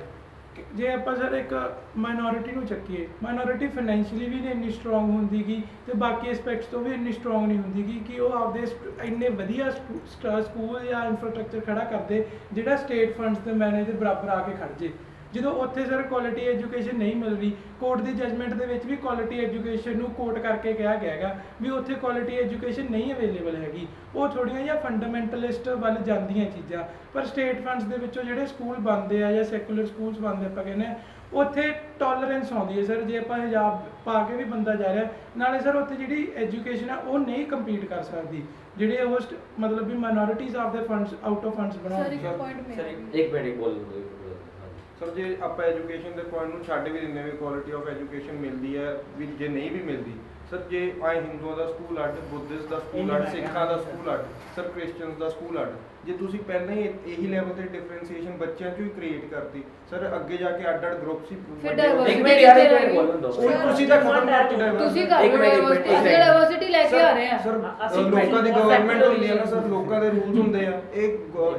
ਜੇ ਆਪਾਂ ਸਰ ਇੱਕ ਮਾਈਨੋਰਿਟੀ ਨੂੰ ਚੱਕੀਏ, ਮਾਈਨੋਰਿਟੀ ਫਾਈਨੈਂਸ਼ੀਅਲੀ ਵੀ ਨਹੀਂ ਇੰਨੀ ਸਟਰੋਂਗ ਹੁੰਦੀਗੀ ਤੇ ਬਾਕੀ ਐਸਪੈਕਟਸ ਤੋਂ ਵੀ ਇੰਨੀ ਸਟਰੋਂਗ ਨਹੀਂ ਹੁੰਦੀਗੀ ਕਿ ਉਹ ਆਪਦੇ ਇੰਨੇ ਵਧੀਆ ਸਕੂਲ ਜਾਂ ਇਨਫਰਾਸਟ੍ਰਕਚਰ ਖੜਾ ਕਰਦੇ ਜਿਹੜਾ ਸਟੇਟ ਫੰਡਸ ਦੇ ਮੈਨੇਜ ਦੇ ਬਰਾਬਰ ਆ ਕੇ ਖੜ ਜੇ। ਜਦੋਂ ਉੱਥੇ ਸਰ ਕੁਆਲਿਟੀ ਐਜੂਕੇਸ਼ਨ ਨਹੀਂ ਮਿਲ ਰਹੀ, ਕੋਰਟ ਦੀ ਜਜਮੈਂਟ ਦੇ ਵਿੱਚ ਵੀ ਕੁਆਲਿਟੀ ਐਜੂਕੇਸ਼ਨ ਨੂੰ ਕੋਟ ਕਰਕੇ ਕਿਹਾ ਗਿਆ ਹੈਗਾ ਵੀ ਉੱਥੇ ਕੁਆਲਿਟੀ ਐਜੂਕੇਸ਼ਨ ਨਹੀਂ ਅਵੇਲੇਬਲ ਹੈਗੀ। ਉਹ ਥੋੜ੍ਹੀਆਂ ਜਿਹਾ ਫੰਡਾਮੈਂਟਲਿਸਟ ਵੱਲ ਜਾਂਦੀਆਂ ਚੀਜ਼ਾਂ, ਪਰ ਸਟੇਟ ਫੰਡਸ ਦੇ ਵਿੱਚੋਂ ਜਿਹੜੇ ਸਕੂਲ ਬਣਦੇ ਆ ਜਾਂ ਸੈਕੂਲਰ ਸਕੂਲਸ ਬਣਦੇ ਆਪਾਂ ਕਹਿੰਦੇ ਆ, ਉੱਥੇ ਟੋਲਰੈਂਸ ਆਉਂਦੀ ਹੈ ਸਰ। ਜੇ ਆਪਾਂ ਹਿਜਾਬ ਪਾ ਕੇ ਵੀ ਬੰਦਾ ਜਾ ਰਿਹਾ, ਨਾਲੇ ਸਰ ਉੱਥੇ ਜਿਹੜੀ ਐਜੂਕੇਸ਼ਨ ਆ ਉਹ ਨਹੀਂ ਕੰਪੀਟ ਕਰ ਸਕਦੀ ਜਿਹੜੇ ਉਹ ਮਤਲਬ ਵੀ ਮਾਈਨੋਰਿਟੀਜ਼ ਆਫ ਦੇ funds out of funds sir ਬਣਾਉਂਦੇ ਇੱਕ ਪੁਆਇੰਟ ਮੇਰਾ ਵੀ। ਇੱਕ ਮਿੰਟ ਬੋਲ ਸਰ ਜੇ ਆਪਾਂ ਐਜੂਕੇਸ਼ਨ ਦੇ ਪੁਆਇੰਟ ਨੂੰ ਛੱਡ ਵੀ ਦਿੰਦੇ ਵੀ ਕੁਆਲਿਟੀ ਆਫ ਐਜੂਕੇਸ਼ਨ ਮਿਲਦੀ ਹੈ ਵੀ ਜੇ ਨਹੀਂ ਵੀ ਮਿਲਦੀ ਸਰ, ਜੇ ਆਏ ਹਿੰਦੂਆਂ ਦਾ ਸਕੂਲ ਅੱਡ, ਬੁੱਧਿਸਟ ਦਾ ਸਕੂਲ ਅੱਡ, ਸਿੱਖਾਂ ਦਾ ਸਕੂਲ ਅੱਡ, ਸਰ ਕ੍ਰਿਸਚੀਅਨਸ ਦਾ ਸਕੂਲ ਅੱਡ, ਜੇ ਤੁਸੀਂ ਪਹਿਲਾਂ ਹੀ ਇਹੀ ਲੈਵਲ ਤੇ ਡਿਫਰੈਂਸ਼ੀਏਸ਼ਨ ਬੱਚਿਆਂ 'ਚੋਂ ਹੀ ਕ੍ਰੀਏਟ ਕਰਤੀ ਸਰ, ਅੱਗੇ ਜਾ ਕੇ ਅੱਡ-ਅੱਡ ਗਰੁੱਪਸ ਹੀ ਫਿਰ ਇੱਕ ਮਿੰਟ ਯਾਰ, ਇੱਕ ਮਿੰਟ ਬੋਲਣ ਦਿਓ। ਤੁਸੀਂ ਤਾਂ ਖਤਮ ਕਰਤੀ ਤੁਸੀਂ diversity। ਡਾਇਵਰਸਿਟੀ ਲੈ ਕੇ ਆ ਰਹੇ ਆ ਸਰ ਲੋਕਾਂ ਦੀ ਗਵਰਨਮੈਂਟ ਹੁੰਦੀ ਹੈ ਨਾ ਸਰ, ਲੋਕਾਂ ਦੇ ਰੂਲਸ ਹੁੰਦੇ ਆ, ਇਹ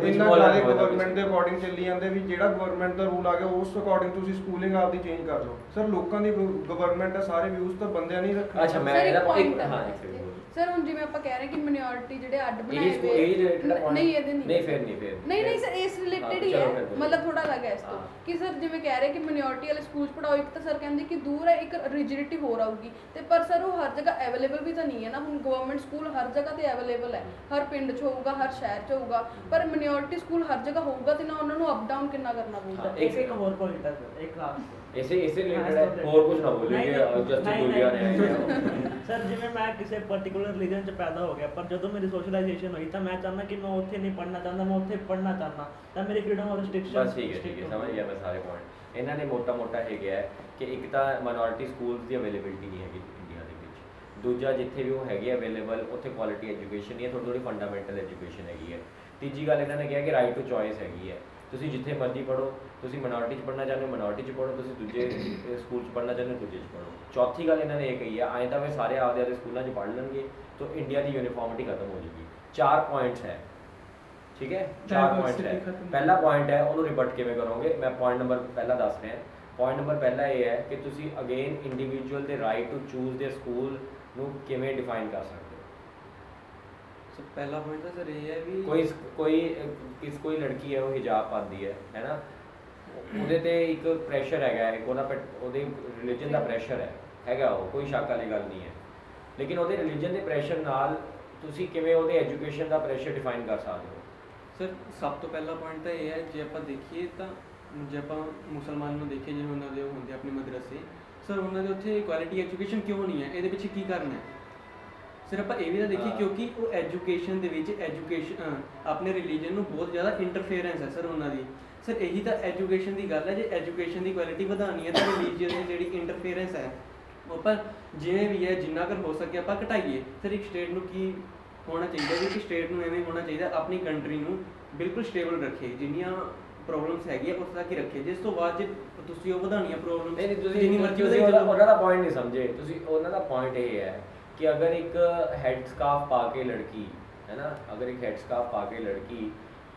ਇੰਨਾ ਜ਼ਿਆਦਾ ਗਵਰਨਮੈਂਟ ਦੇ ਅਕੋਰਡਿੰਗ ਚੱਲੀ ਜਾਂਦੇ ਵੀ ਜਿਹੜਾ ਗਵਰਨਮੈਂਟ ਦਾ ਰੂਲ ਆ ਗਿਆ ਉਸ ਅਕੋਰਡਿੰਗ ਤੁਸੀਂ ਸਕੂਲਿੰਗ ਆਪਦੀ ਚੇਂਜ ਕਰ ਲਓ। ਸਰ ਲੋਕਾਂ ਦੀ ਗਵਰਨਮੈਂਟ ਆ, ਸਾਰੇ ਵਿਊਜ਼ ਤਾਂ ਬੰਦਿਆਂ ਨਹੀਂ ਰੱਖਣੇ। ਅੱਛਾ ਮੈਂ ਸਰ, ਇੱਕ ਇਹਦਾ point ਹਾਂ ਹੈ। ਇੱਕ second ਬੋਲੋ। ਸਰ ਹੁਣ ਜਿਵੇਂ ਆਪਾਂ ਕਹਿ ਰਹੇ ਕਿ ਮਿਨੋਰਿਟੀ ਜਿਹੜੇ ਅੱਡ ਬਣਾਏ ਇਹ related point? ਨਹੀਂ ਇਹਦੇ ਨਹੀਂ ਨਹੀਂ ਫਿਰ ਨਹੀਂ ਫਿਰ ਨਹੀਂ ਸਰ ਇਸ ਰਿਲੇਟਡ ਹੀ ਚਲੋ ਹੈ, ਫਿਰ ਬੋਲੋ। ਮਤਲਬ ਥੋੜਾ ਅਲੱਗ ਹੈ ਇਸ ਤੋਂ ਹਾਂ। ਕਿ ਸਰ ਜਿਵੇਂ ਕਹਿ ਰਹੇ ਕਿ ਮਿਨੋਰਿਟੀ ਵਾਲੇ ਸਕੂਲ ਪੜਾਓ, ਇੱਕ ਤਾਂ ਸਰ ਕਹਿੰਦੇ ਕਿ ਦੂਰ ਹੈ, ਇੱਕ ਰਿਜਿਡਿਟੀ ਹੋਰ ਆਊਗੀ ਤੇ ਪਰ ਸਰ ਉਹ ਹਰ ਜਗ੍ਹਾ ਅਵੇਲੇਬਲ ਵੀ ਤਾਂ ਨਹੀਂ ਹੈ ਨਾ। ਹੁਣ ਗਵਰਨਮੈਂਟ ਸਕੂਲ ਹਰ ਜਗ੍ਹਾ ਤੇ ਅਵੇਲੇਬਲ ਹੈ, ਹਰ ਪਿੰਡ 'ਚ ਹੋਊਗਾ, ਹਰ ਸ਼ਹਿਰ 'ਚ ਹੋਊਗਾ, ਪਰ ਮਿਨੋਰਿਟੀ ਸਕੂਲ ਹਰ ਜਗ੍ਹਾ ਹੋਊਗਾ ਤੇ ਨਾ ਉਹਨਾਂ ਨੂੰ ਅਪ ਡਾਊਨ ਕਿੰਨਾ ਕਰਨਾ ਪਊਗਾ। ਇੱਕ ਹੋਰ ਪੁਆਇੰਟ ਹੈ ਸਰ, ਇੱਕ ਲਾਸਟ ਇਸੇ ਰਿਲੇਟਡ ਹੈ, ਹੋਰ ਕੁਝ ਨਾ ਬੋਲੀਏ ਜਸਟਿਸ ਗੁਲੀਆ ਨੇ ਸਰ ਜਿਵੇਂ ਮੈਂ ਕਿਸੇ ਪਾਰਟਿਕੂਲਰ ਰਿਲੀਜਨ 'ਚ ਪੈਦਾ ਹੋ ਗਿਆ, ਪਰ ਜਦੋਂ ਮੇਰੀ ਸੋਸ਼ਲਾਈਜੇਸ਼ਨ ਹੋਈ ਤਾਂ ਮੈਂ ਚਾਹੁੰਦਾ ਕਿ ਮੈਂ ਉੱਥੇ ਨਹੀਂ ਪੜ੍ਹਨਾ ਚਾਹੁੰਦਾ, ਮੈਂ ਉੱਥੇ ਪੜ੍ਹਨਾ ਚਾਹੁੰਦਾ, ਤਾਂ ਮੇਰੀ ਫਰੀडम ਔਰ ਰਿਸਟ੍ਰਿਕਸ਼ਨ ਬਸ ਠੀਕ ਹੈ ਸਮਝ ਗਿਆ ਮੈਂ ਸਾਰੇ ਪੁਆਇੰਟ। ਇਹਨਾਂ ਨੇ ਮੋਟਾ ਹੈਗਾ ਹੈ ਕਿ ਇੱਕ ਤਾਂ ਮਾਈਨੋਰਿਟੀ ਸਕੂਲਸ ਦੀ ਅਵੇਲੇਬਿਲਿਟੀ ਨਹੀਂ ਹੈਗੀ ਇੰਡੀਆ ਦੇ ਵਿੱਚ, ਦੂਜਾ ਜਿੱਥੇ ਵੀ ਉਹ ਹੈਗੇ ਅਵੇਲੇਬਲ ਉੱਥੇ ਕੁਆਲਿਟੀ ਐਜੂਕੇਸ਼ਨ ਨਹੀਂ ਹੈ, ਥੋੜੀ ਫੰਡਾਮੈਂਟਲ ਐਜੂਕੇਸ਼ਨ ਹੈਗੀ ਹੈ। ਤੀਜੀ ਗੱਲ ਇਹਨਾਂ ਨੇ ਕਿਹਾ ਕਿ ਰਾਈਟ ਟੂ ਚੋਇਸ ਹੈਗੀ ਹੈ, ਤੁਸੀਂ ਜਿੱਥੇ ਮਰਜ਼ੀ ਪੜ੍ਹੋ, ਤੁਸੀਂ ਮਿਨੋਰਿਟੀ 'ਚ ਪੜ੍ਹਨਾ ਚਾਹੁੰਦੇ ਹੋ ਮਿਨੋਰਿਟੀ 'ਚ ਪੜ੍ਹੋ, ਤੁਸੀਂ ਦੂਜੇ ਸਕੂਲ 'ਚ ਪੜ੍ਹਨਾ ਚਾਹੁੰਦੇ ਹੋ ਦੂਜੇ 'ਚ ਪੜ੍ਹੋ। ਚੌਥੀ ਗੱਲ ਇਹਨਾਂ ਨੇ ਇਹ ਕਹੀ ਹੈ ਆਏ ਤਾਂ ਵੇ ਸਾਰੇ ਆਪਦੇ ਸਕੂਲਾਂ 'ਚ ਪੜ੍ਹ ਲੈਣਗੇ ਤਾਂ ਇੰਡੀਆ ਦੀ ਯੂਨੀਫਾਰਮਿਟੀ ਖਤਮ ਹੋ ਜਾਏਗੀ। 4 ਪੁਆਇੰਟਸ ਹੈ, ਠੀਕ ਹੈ 4 ਪੁਆਇੰਟਸ ਹੈ। ਪਹਿਲਾ ਪੁਆਇੰਟ ਹੈ ਉਹਨੂੰ ਰਿਬਟ ਕਿਵੇਂ ਕਰੋਗੇ, ਮੈਂ ਪੁਆਇੰਟ ਨੰਬਰ ਪਹਿਲਾ ਦੱਸ ਰਿਹਾ। ਪੁਆਇੰਟ ਨੰਬਰ ਪਹਿਲਾ ਇਹ ਹੈ ਕਿ ਤੁਸੀਂ ਅਗੇਨ ਇੰਡੀਵਿਜੂਅਲ ਦੇ ਰਾਈਟ ਟੂ ਚੂਜ਼ ਦੇ ਸਕੂਲ ਨੂੰ ਕਿਵੇਂ ਡਿਫਾਈਨ ਕਰ ਸਕਦੇ ਹੋ। ਸੋ ਪਹਿਲਾ ਪੁਆਇੰਟ ਤਾਂ ਸਰ ਇਹ ਹੈ ਵੀ ਕੋਈ ਲੜਕੀ ਹੈ ਉਹ ਹਿਜਾਬ ਪਾਉਂਦੀ ਹੈ ਨਾ, ਉਹਦੇ ਤੇ ਇੱਕ ਪ੍ਰੈਸ਼ਰ ਹੈਗਾ, ਇੱਕ ਉਹਦੇ ਰਿਲੀਜਨ ਦਾ ਪ੍ਰੈਸ਼ਰ ਹੈਗਾ, ਉਹ ਕੋਈ ਸ਼ੱਕ ਵਾਲੀ ਗੱਲ ਨਹੀਂ ਹੈ। ਲੇਕਿਨ ਉਹਦੇ ਰਿਲੀਜਨ ਦੇ ਪ੍ਰੈਸ਼ਰ ਨਾਲ ਤੁਸੀਂ ਕਿਵੇਂ ਉਹਦੇ ਐਜੂਕੇਸ਼ਨ ਦਾ ਪ੍ਰੈਸ਼ਰ ਡਿਫਾਈਨ ਕਰ ਸਕਦੇ ਹੋ। ਸਰ ਸਭ ਤੋਂ ਪਹਿਲਾ ਪੁਆਇੰਟ ਤਾਂ ਇਹ ਹੈ, ਜੇ ਆਪਾਂ ਦੇਖੀਏ ਤਾਂ ਜੇ ਆਪਾਂ ਮੁਸਲਮਾਨ ਨੂੰ ਦੇਖੀਏ ਜਿਵੇਂ ਉਹਨਾਂ ਦੇ ਹੁੰਦੇ ਆਪਣੇ ਮਦਰਸੇ, ਸਰ ਉਹਨਾਂ ਦੇ ਉੱਥੇ ਕੁਆਲਿਟੀ ਐਜੂਕੇਸ਼ਨ ਕਿਉਂ ਨਹੀਂ ਹੈ, ਇਹਦੇ ਪਿੱਛੇ ਕੀ ਕਾਰਨ ਹੈ? ਸਰ ਆਪਾਂ ਇਹ ਵੀ ਤਾਂ ਦੇਖੀਏ ਕਿਉਂਕਿ ਉਹ ਐਜੂਕੇਸ਼ਨ ਦੇ ਵਿੱਚ ਆਪਣੇ ਰਿਲੀਜਨ ਨੂੰ ਬਹੁਤ ਜ਼ਿਆਦਾ ਇੰਟਰਫੇਰੈਂਸ ਹੈ ਸਰ ਉਹਨਾਂ ਦੀ। ਸਰ ਇਹੀ ਤਾਂ ਐਜੂਕੇਸ਼ਨ ਦੀ ਗੱਲ ਹੈ, ਜੇ ਐਜੂਕੇਸ਼ਨ ਦੀ ਕੁਆਲਿਟੀ ਵਧਾਉਣੀ ਹੈ ਤਾਂ ਰਿਲੀਜੀਅਸ ਦੀ ਜਿਹੜੀ ਇੰਟਰਫੇਰੈਂਸ ਹੈ ਉਹ ਆਪਾਂ ਜਿਵੇਂ ਵੀ ਹੈ ਜਿੰਨਾ ਕਰ ਹੋ ਸਕੇ ਆਪਾਂ ਘਟਾਈਏ। ਸਰ ਇੱਕ ਸਟੇਟ ਨੂੰ ਕੀ ਹੋਣਾ ਚਾਹੀਦਾ ਵੀ ਕਿ ਸਟੇਟ ਨੂੰ ਐਵੇਂ ਹੋਣਾ ਚਾਹੀਦਾ ਆਪਣੀ ਕੰਟਰੀ ਨੂੰ ਬਿਲਕੁਲ ਸਟੇਬਲ ਰੱਖੇ, ਜਿੰਨੀਆਂ ਪ੍ਰੋਬਲਮਸ ਹੈਗੀਆਂ ਉਸ ਤੱਕ ਹੀ ਰੱਖੇ, ਜਿਸ ਤੋਂ ਬਾਅਦ ਜੇ ਤੁਸੀਂ ਉਹ ਵਧਾਉਣੀਆਂ ਪ੍ਰੋਬਲਮ ਨਹੀਂ ਤੁਸੀਂ ਜਿੰਨੀ ਮਰਜ਼ੀ ਉਹਨਾਂ ਦਾ ਪੁਆਇੰਟ ਨਹੀਂ ਸਮਝੇ ਤੁਸੀਂ। ਉਹਨਾਂ ਦਾ ਪੁਆਇੰਟ ਇਹ ਹੈ ਕਿ ਅਗਰ ਇੱਕ ਹੈਡ ਸਕਾਰਫ ਪਾ ਕੇ ਲੜਕੀ ਹੈ ਨਾ, ਅਗਰ ਇੱਕ ਹੈਡ ਸਕਾਰਫ ਪਾ ਕੇ ਲੜਕੀ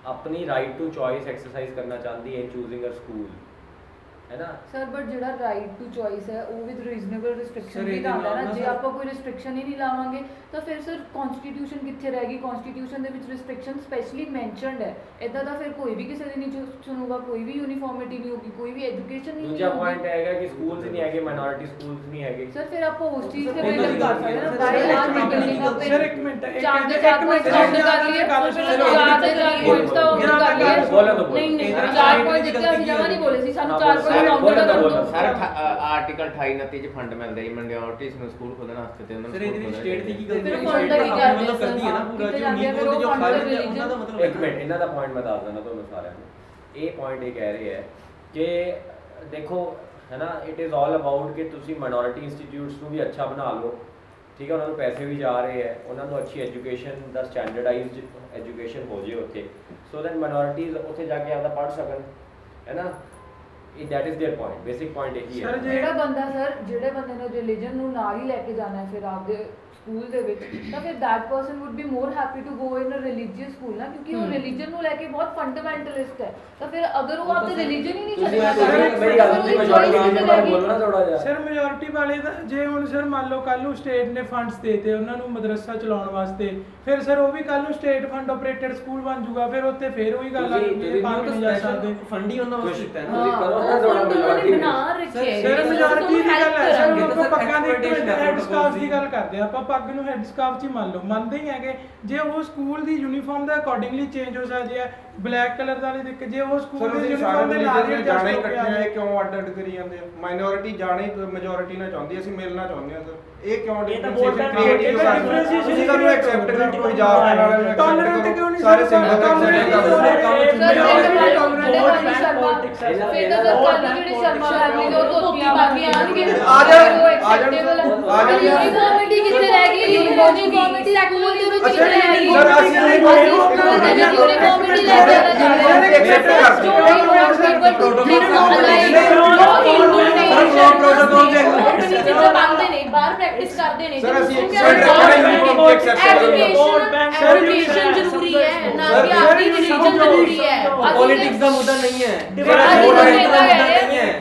ਆਪਣੀ ਰਾਈਟ ਟੂ ਚੋਇਸ ਐਕਸਰਸਾਈਜ਼ ਕਰਨਾ ਚਾਹੁੰਦੀ ਹੈ ਚੂਜ਼ਿੰਗ ਅ ਸਕੂਲ ਹੈ ਨਾ ਸਰ ਬਟ ਜਿਹੜਾ ਰਾਈਟ ਟੂ ਚੋਇਸ ਹੈ ਉਹ ਵਿਦ ਰੀਜ਼ਨੇਬਲ ਰਿਸਟ੍ਰਿਕਸ਼ਨ Sir, ਵੀ ਇਹਦੇ ਆਉਂਦਾ ਨਾਲ ਨਾ। ਨਾ ਜੇ sir- ਆਪਾਂ ਕੋਈ ਰਿਸਟ੍ਰਿਕਸ਼ਨ ਹੀ ਨਹੀਂ ਲਾਵਾਂਗੇ ਤਾਂ ਫਿਰ ਸਰ ਕਨਸਟੀਟਿਊਸ਼ਨ ਕਿੱਥੇ ਰਹੇਗੀ? ਕਨਸਟੀਟਿਊਸ਼ਨ ਦੇ ਵਿੱਚ ਰਿਸਟ੍ਰਿਕਸ਼ਨ ਸਪੈਸ਼ਲੀ ਮੈਂਸ਼ਨਡ ਹੈ, ਇਦਾਂ ਤਾਂ ਫਿਰ ਕੋਈ ਵੀ ਕਿਸੇ ਦੀ ਨਹੀਂ ਸੁਣੂਗਾ, ਕੋਈ ਵੀ ਯੂਨੀਫਾਰਮਿਟੀ ਨਹੀਂ ਹੋਗੀ, ਕੋਈ ਵੀ ਐਜੂਕੇਸ਼ਨ ਨਹੀਂ ਦੂਜਾ ਪੁਆਇੰਟ ਹੈਗਾ ਕਿ ਸਕੂਲਸ ਨਹੀਂ ਹੈਗੇ, ਮਾਈਨੋਰਿਟੀ ਸਕੂਲਸ ਨਹੀਂ ਹੈਗੇ। ਸਰ ਫਿਰ ਆਪਾਂ ਉਸ ਚੀਜ਼ ਤੇ ਉਹਨਾਂ ਦੀ ਬਿਲਡ ਕਰ ਗੱਲ ਸਕਦੇ ਹਾਂ ਹੈ ਨਾ। sir, ਬਾਈ ਆਰ ਇੱਕ ਬਿਲਡਿੰਗ ਅਪ ਸਰ ਇੱਕ ਮਿੰਟ ਚਾਰ ਦੇ ਚਾਰ ਪੁਆਇੰਟ ਕਾਊਂਟ ਕਰ ਲਈਏ, ਚਾਰ ਦੇ ਚਾਰ ਪੁਆਇੰਟਸ ਤਾਂ ਕਾਊਂਟ ਕਰ ਲਈਏ। ਬੋਲੋ ਤਾਂ ਬੋਲੋ। ਨਹੀਂ ਨਹੀਂ ਚਾਰ ਪੁਆਇੰਟ ਜਿੱਤੇ ਅਸੀਂ ਜਮਾ ਨਹੀਂ ਬੋਲੇ ਸੀ, ਸਾਨੂੰ ਚਾਰ ਪੁਆਇੰਟ ਕਾਊਂਟ ਕਰ ਦੋ। ਸਰ ਆਰਟੀਕਲ 28 29 ਚ ਫੰਡ ਮਿਲਦੇ ਜੀ ਮਿਨੋਰਿਟੀਜ਼ ਨੂੰ ਸਕੂਲ ਖੋਲਣ ਵਾਸਤੇ ਤੇ ਉਹਨਾਂ ਨੂੰ ਸਰ ਇਹਦੇ ਵਿੱਚ ਸਟੇਟ ਦੀ ਕੀ ਗਲਤੀ ਹੈ? ਫਿਰ ਸਟੇਟ fund ਤਾਂ ਕੀ ਆਪਣੇ ਕਰਦੇ ਵੱਲੋਂ ਕਰਦੀ ਹੈ ਨਾ ਪੂਰਾ, ਜੋ ਨਹੀਂ ਬੋਲਦੇ ਜੋ ਖਾ ਲੈਂਦੇ ਉਹਨਾਂ ਦਾ ਮਤਲਬ ਇੱਕ ਮਿੰਟ ਇਹਨਾਂ ਦਾ ਪੁਆਇੰਟ ਮੈਂ ਦੱਸ ਦਿੰਦਾ ਤੁਹਾਨੂੰ ਸਾਰਿਆਂ ਨੂੰ। ਇਹ ਪੁਆਇੰਟ ਇਹ ਕਹਿ ਰਹੇ ਹੈ ਕਿ ਦੇਖੋ ਹੈ ਨਾ, ਇਟ ਇਜ਼ ਆਲ ਅਬਾਊਟ ਕਿ ਤੁਸੀਂ ਮਾਈਨੋਰਿਟੀ ਇੰਸਟੀਟਿਊਟਸ ਨੂੰ ਵੀ ਅੱਛਾ ਬਣਾ ਲਓ, ਠੀਕ ਹੈ, ਉਹਨਾਂ ਨੂੰ ਪੈਸੇ ਵੀ ਜਾ ਰਹੇ ਹੈ, ਉਹਨਾਂ ਨੂੰ ਅੱਛੀ ਐਜੂਕੇਸ਼ਨ ਦਾ ਸਟੈਂਡਰਡਾਈਜ਼ਡ ਐਜੂਕੇਸ਼ਨ ਹੋ ਜੇ ਉੱਥੇ, ਸੋ ਦੈਟ ਮਾਈਨੋਰਿਟੀਜ਼ ਉੱਥੇ ਜਾ ਕੇ ਆਪਦਾ ਪੜ੍ਹ ਸਕਣ ਹੈ ਨਾ। that is their point, basic point ਇਹੀ ਹੈ। Sir, ਜਿਹੜਾ ਬੰਦਾ ਸਰ ਜਿਹੜੇ ਬੰਦੇ ਨੇ ਰਿਲੀਜਨ ਨੂੰ ਨਾਲ ਹੀ ਲੈ ਕੇ ਜਾਣਾ ਹੈ ਫਿਰ ਆਪਦੇ ਸਕੂਲ ਦੇ ਵਿੱਚ ਤਾਂ ਫਿਰ that person would be more happy to go in a religious school ਨਾ, ਕਿਉਂਕਿ ਉਹ religion ਨੂੰ ਲੈ ਕੇ ਬਹੁਤ ਫੰਡਾਮੈਂਟਲਿਸਟ ਹੈ। ਤਾਂ ਫਿਰ ਅਗਰ ਉਹ ਆਪਦੇ religion ਹੀ ਨਹੀਂ ਛੱਡਣਾ ਮੇਰੀ ਗੱਲ ਸੁਣੀ, majority religion ਬਾਰੇ ਬੋਲੋ ਨਾ ਥੋੜਾ ਜਿਹਾ। ਸਰ ਮੈਜੋਰਿਟੀ ਵਾਲੇ ਦਾ ਜੇ ਹੁਣ ਸਰ ਮੰਨ ਲਓ ਕੱਲ ਨੂੰ ਸਟੇਟ ਨੇ ਫੰਡਸ ਦੇਤੇ ਉਹਨਾਂ ਨੂੰ ਮਦਰਸਾ ਚਲਾਉਣ ਵਾਸਤੇ, ਫਿਰ ਸਰ ਉਹ ਵੀ ਕੱਲ ਨੂੰ ਸਟੇਟ ਫੰਡ ਆਪਰੇਟਡ ਸਕੂਲ ਬਣ ਜਾਊਗਾ, ਫਿਰ ਉੱਥੇ ਫਿਰ ਉਹੀ ਗੱਲ ਆ ਕਿ ਪਾਕ ਨਹੀਂ ਜਾ ਸਕਦੇ। ਫੰਡ ਹੀ ਉਹਨਾਂ ਵਾਸਤੇ ਦਿੱਤਾ ਹੈ ਨਾ। ਤੁਸੀਂ ਕਰੋ ਨਾ ਥੋੜਾ majority ਬਣਾ ਰੱਖਿਆ ਸਰ ਮੈਜੋਰਿਟੀ ਦੀ ਗੱਲ ਹੈ ਸਰ, ਆਪਾਂ ਪੱਗਾਂ ਦੀ ਹੈਡ ਸਕਾਰਫ ਦੀ ਗੱਲ ਕਰਦੇ ਆ, ਆਪਾਂ ਪੱਗ ਨੂੰ ਹੈਡ ਸਕਾਰਫ 'ਚ ਹੀ ਮੰਨ ਲਓ, ਮੰਨਦੇ ਹੀ ਹੈਗੇ। ਜੇ ਉਹ ਸਕੂਲ ਦੀ ਯੂਨੀਫਾਰਮ ਦਾ ਅਕੋਰਡਿੰਗਲੀ ਚੇਂਜ ਹੋ ਸਕਦੀ ਹੈ, ਬਲੈਕ ਕਲਰ ਦਾ ਨਹੀਂ ਦਿੱਕ, ਜੇ ਉਹ ਸਕੂਲ ਦੀ ਯੂਨੀਫਾਰਮ ਦੇ ਨਾਲ ਹੀ ਜਾਣੇ adjust ਹੋ ਕੇ ਆ ਇਕੱਠੇ ਜਾਏ। ਕਿਉਂ ਅੱਡ ਕਰੀ ਜਾਂਦੇ ਆ? ਮਾਈਨੋਰਿਟੀ ਜਾਣੇ ਮੈਜੋਰਿਟੀ ਨਾਲ ਚਾਹੁੰਦੀ, ਅਸੀਂ ਮਿਲਣਾ ਚਾਹੁੰਦੇ ਆ ਸਰ। ਇਹ ਕਿਉਂ ਇਹ ਤਾਂ ਬਹੁਤ ਕ੍ਰੀਏਟਿਵ differentiation ਤੁਸੀਂ ਤੁਹਾਨੂੰ ਐਕਸੈਪਟ ਕਰ ਕੋਈ ਜਾ ਕੇ ਨਾਲ Tolerant ਕਿਉਂ ਨਹੀਂ ਸਾਰੇ ਸਰ? ਸਿੰਬਲ Tolerant ਐਕਸੈਪਟ ਕਿਉਂ ਨਹੀਂ? ਕਰ ਸਰ ਜਿਹੜੇ politics ਸ਼ਰਮਾ ਫਿਰ ਤਾਂ ਸਰ ਕੱਲ ਜਿਹੜੇ ਸ਼ਰਮਾ ਫੈਮਿਲੀ ਉਹ ਧੋਤੀਆਂ ਪਾ ਕੇ ਆਣਗੇ, ਆ ਜਾਣ, ਉਹ ਆ ਜਾਣ, acceptable ਆ ਜਾਣ। ਯੂਨੀਫਾਰਮਿਟੀ ਕਿੱਥੇ ਰਹਿ ਗਈ? ਯੂਨੀਫਾਰਮਿਟੀ ਸਕੂਲ ਦੇ ਵਿੱਚ ਕਿੱਥੇ ਰਹਿ ਗਈ? ਸਰ ਅਸੀਂ ਨਹੀਂ ਯੂਨੀਫਾਰਮਿਟੀ ਲੈ ਕੇ ਆਣਾ ਐਕਸੈਪਟ ਪਾਉਂਦੇ ਨੇ ਬਾਹਰ ਪ੍ਰੈਕਟਿਸ ਕਰਦੇ ਨੇ ਸਰ ਅਸੀਂ ਐਜੂਕੇਸ਼ਨ ਜ਼ਰੂਰੀ ਹੈ ਨਾ ਕਿ ਆਪਣੀ ਰਿਲੀਜਨ ਜ਼ਰੂਰੀ ਹੈ। ਪੋਲਿਟਿਕਸ ਦਾ ਮੁੱਦਾ ਨਹੀਂ ਹੈ।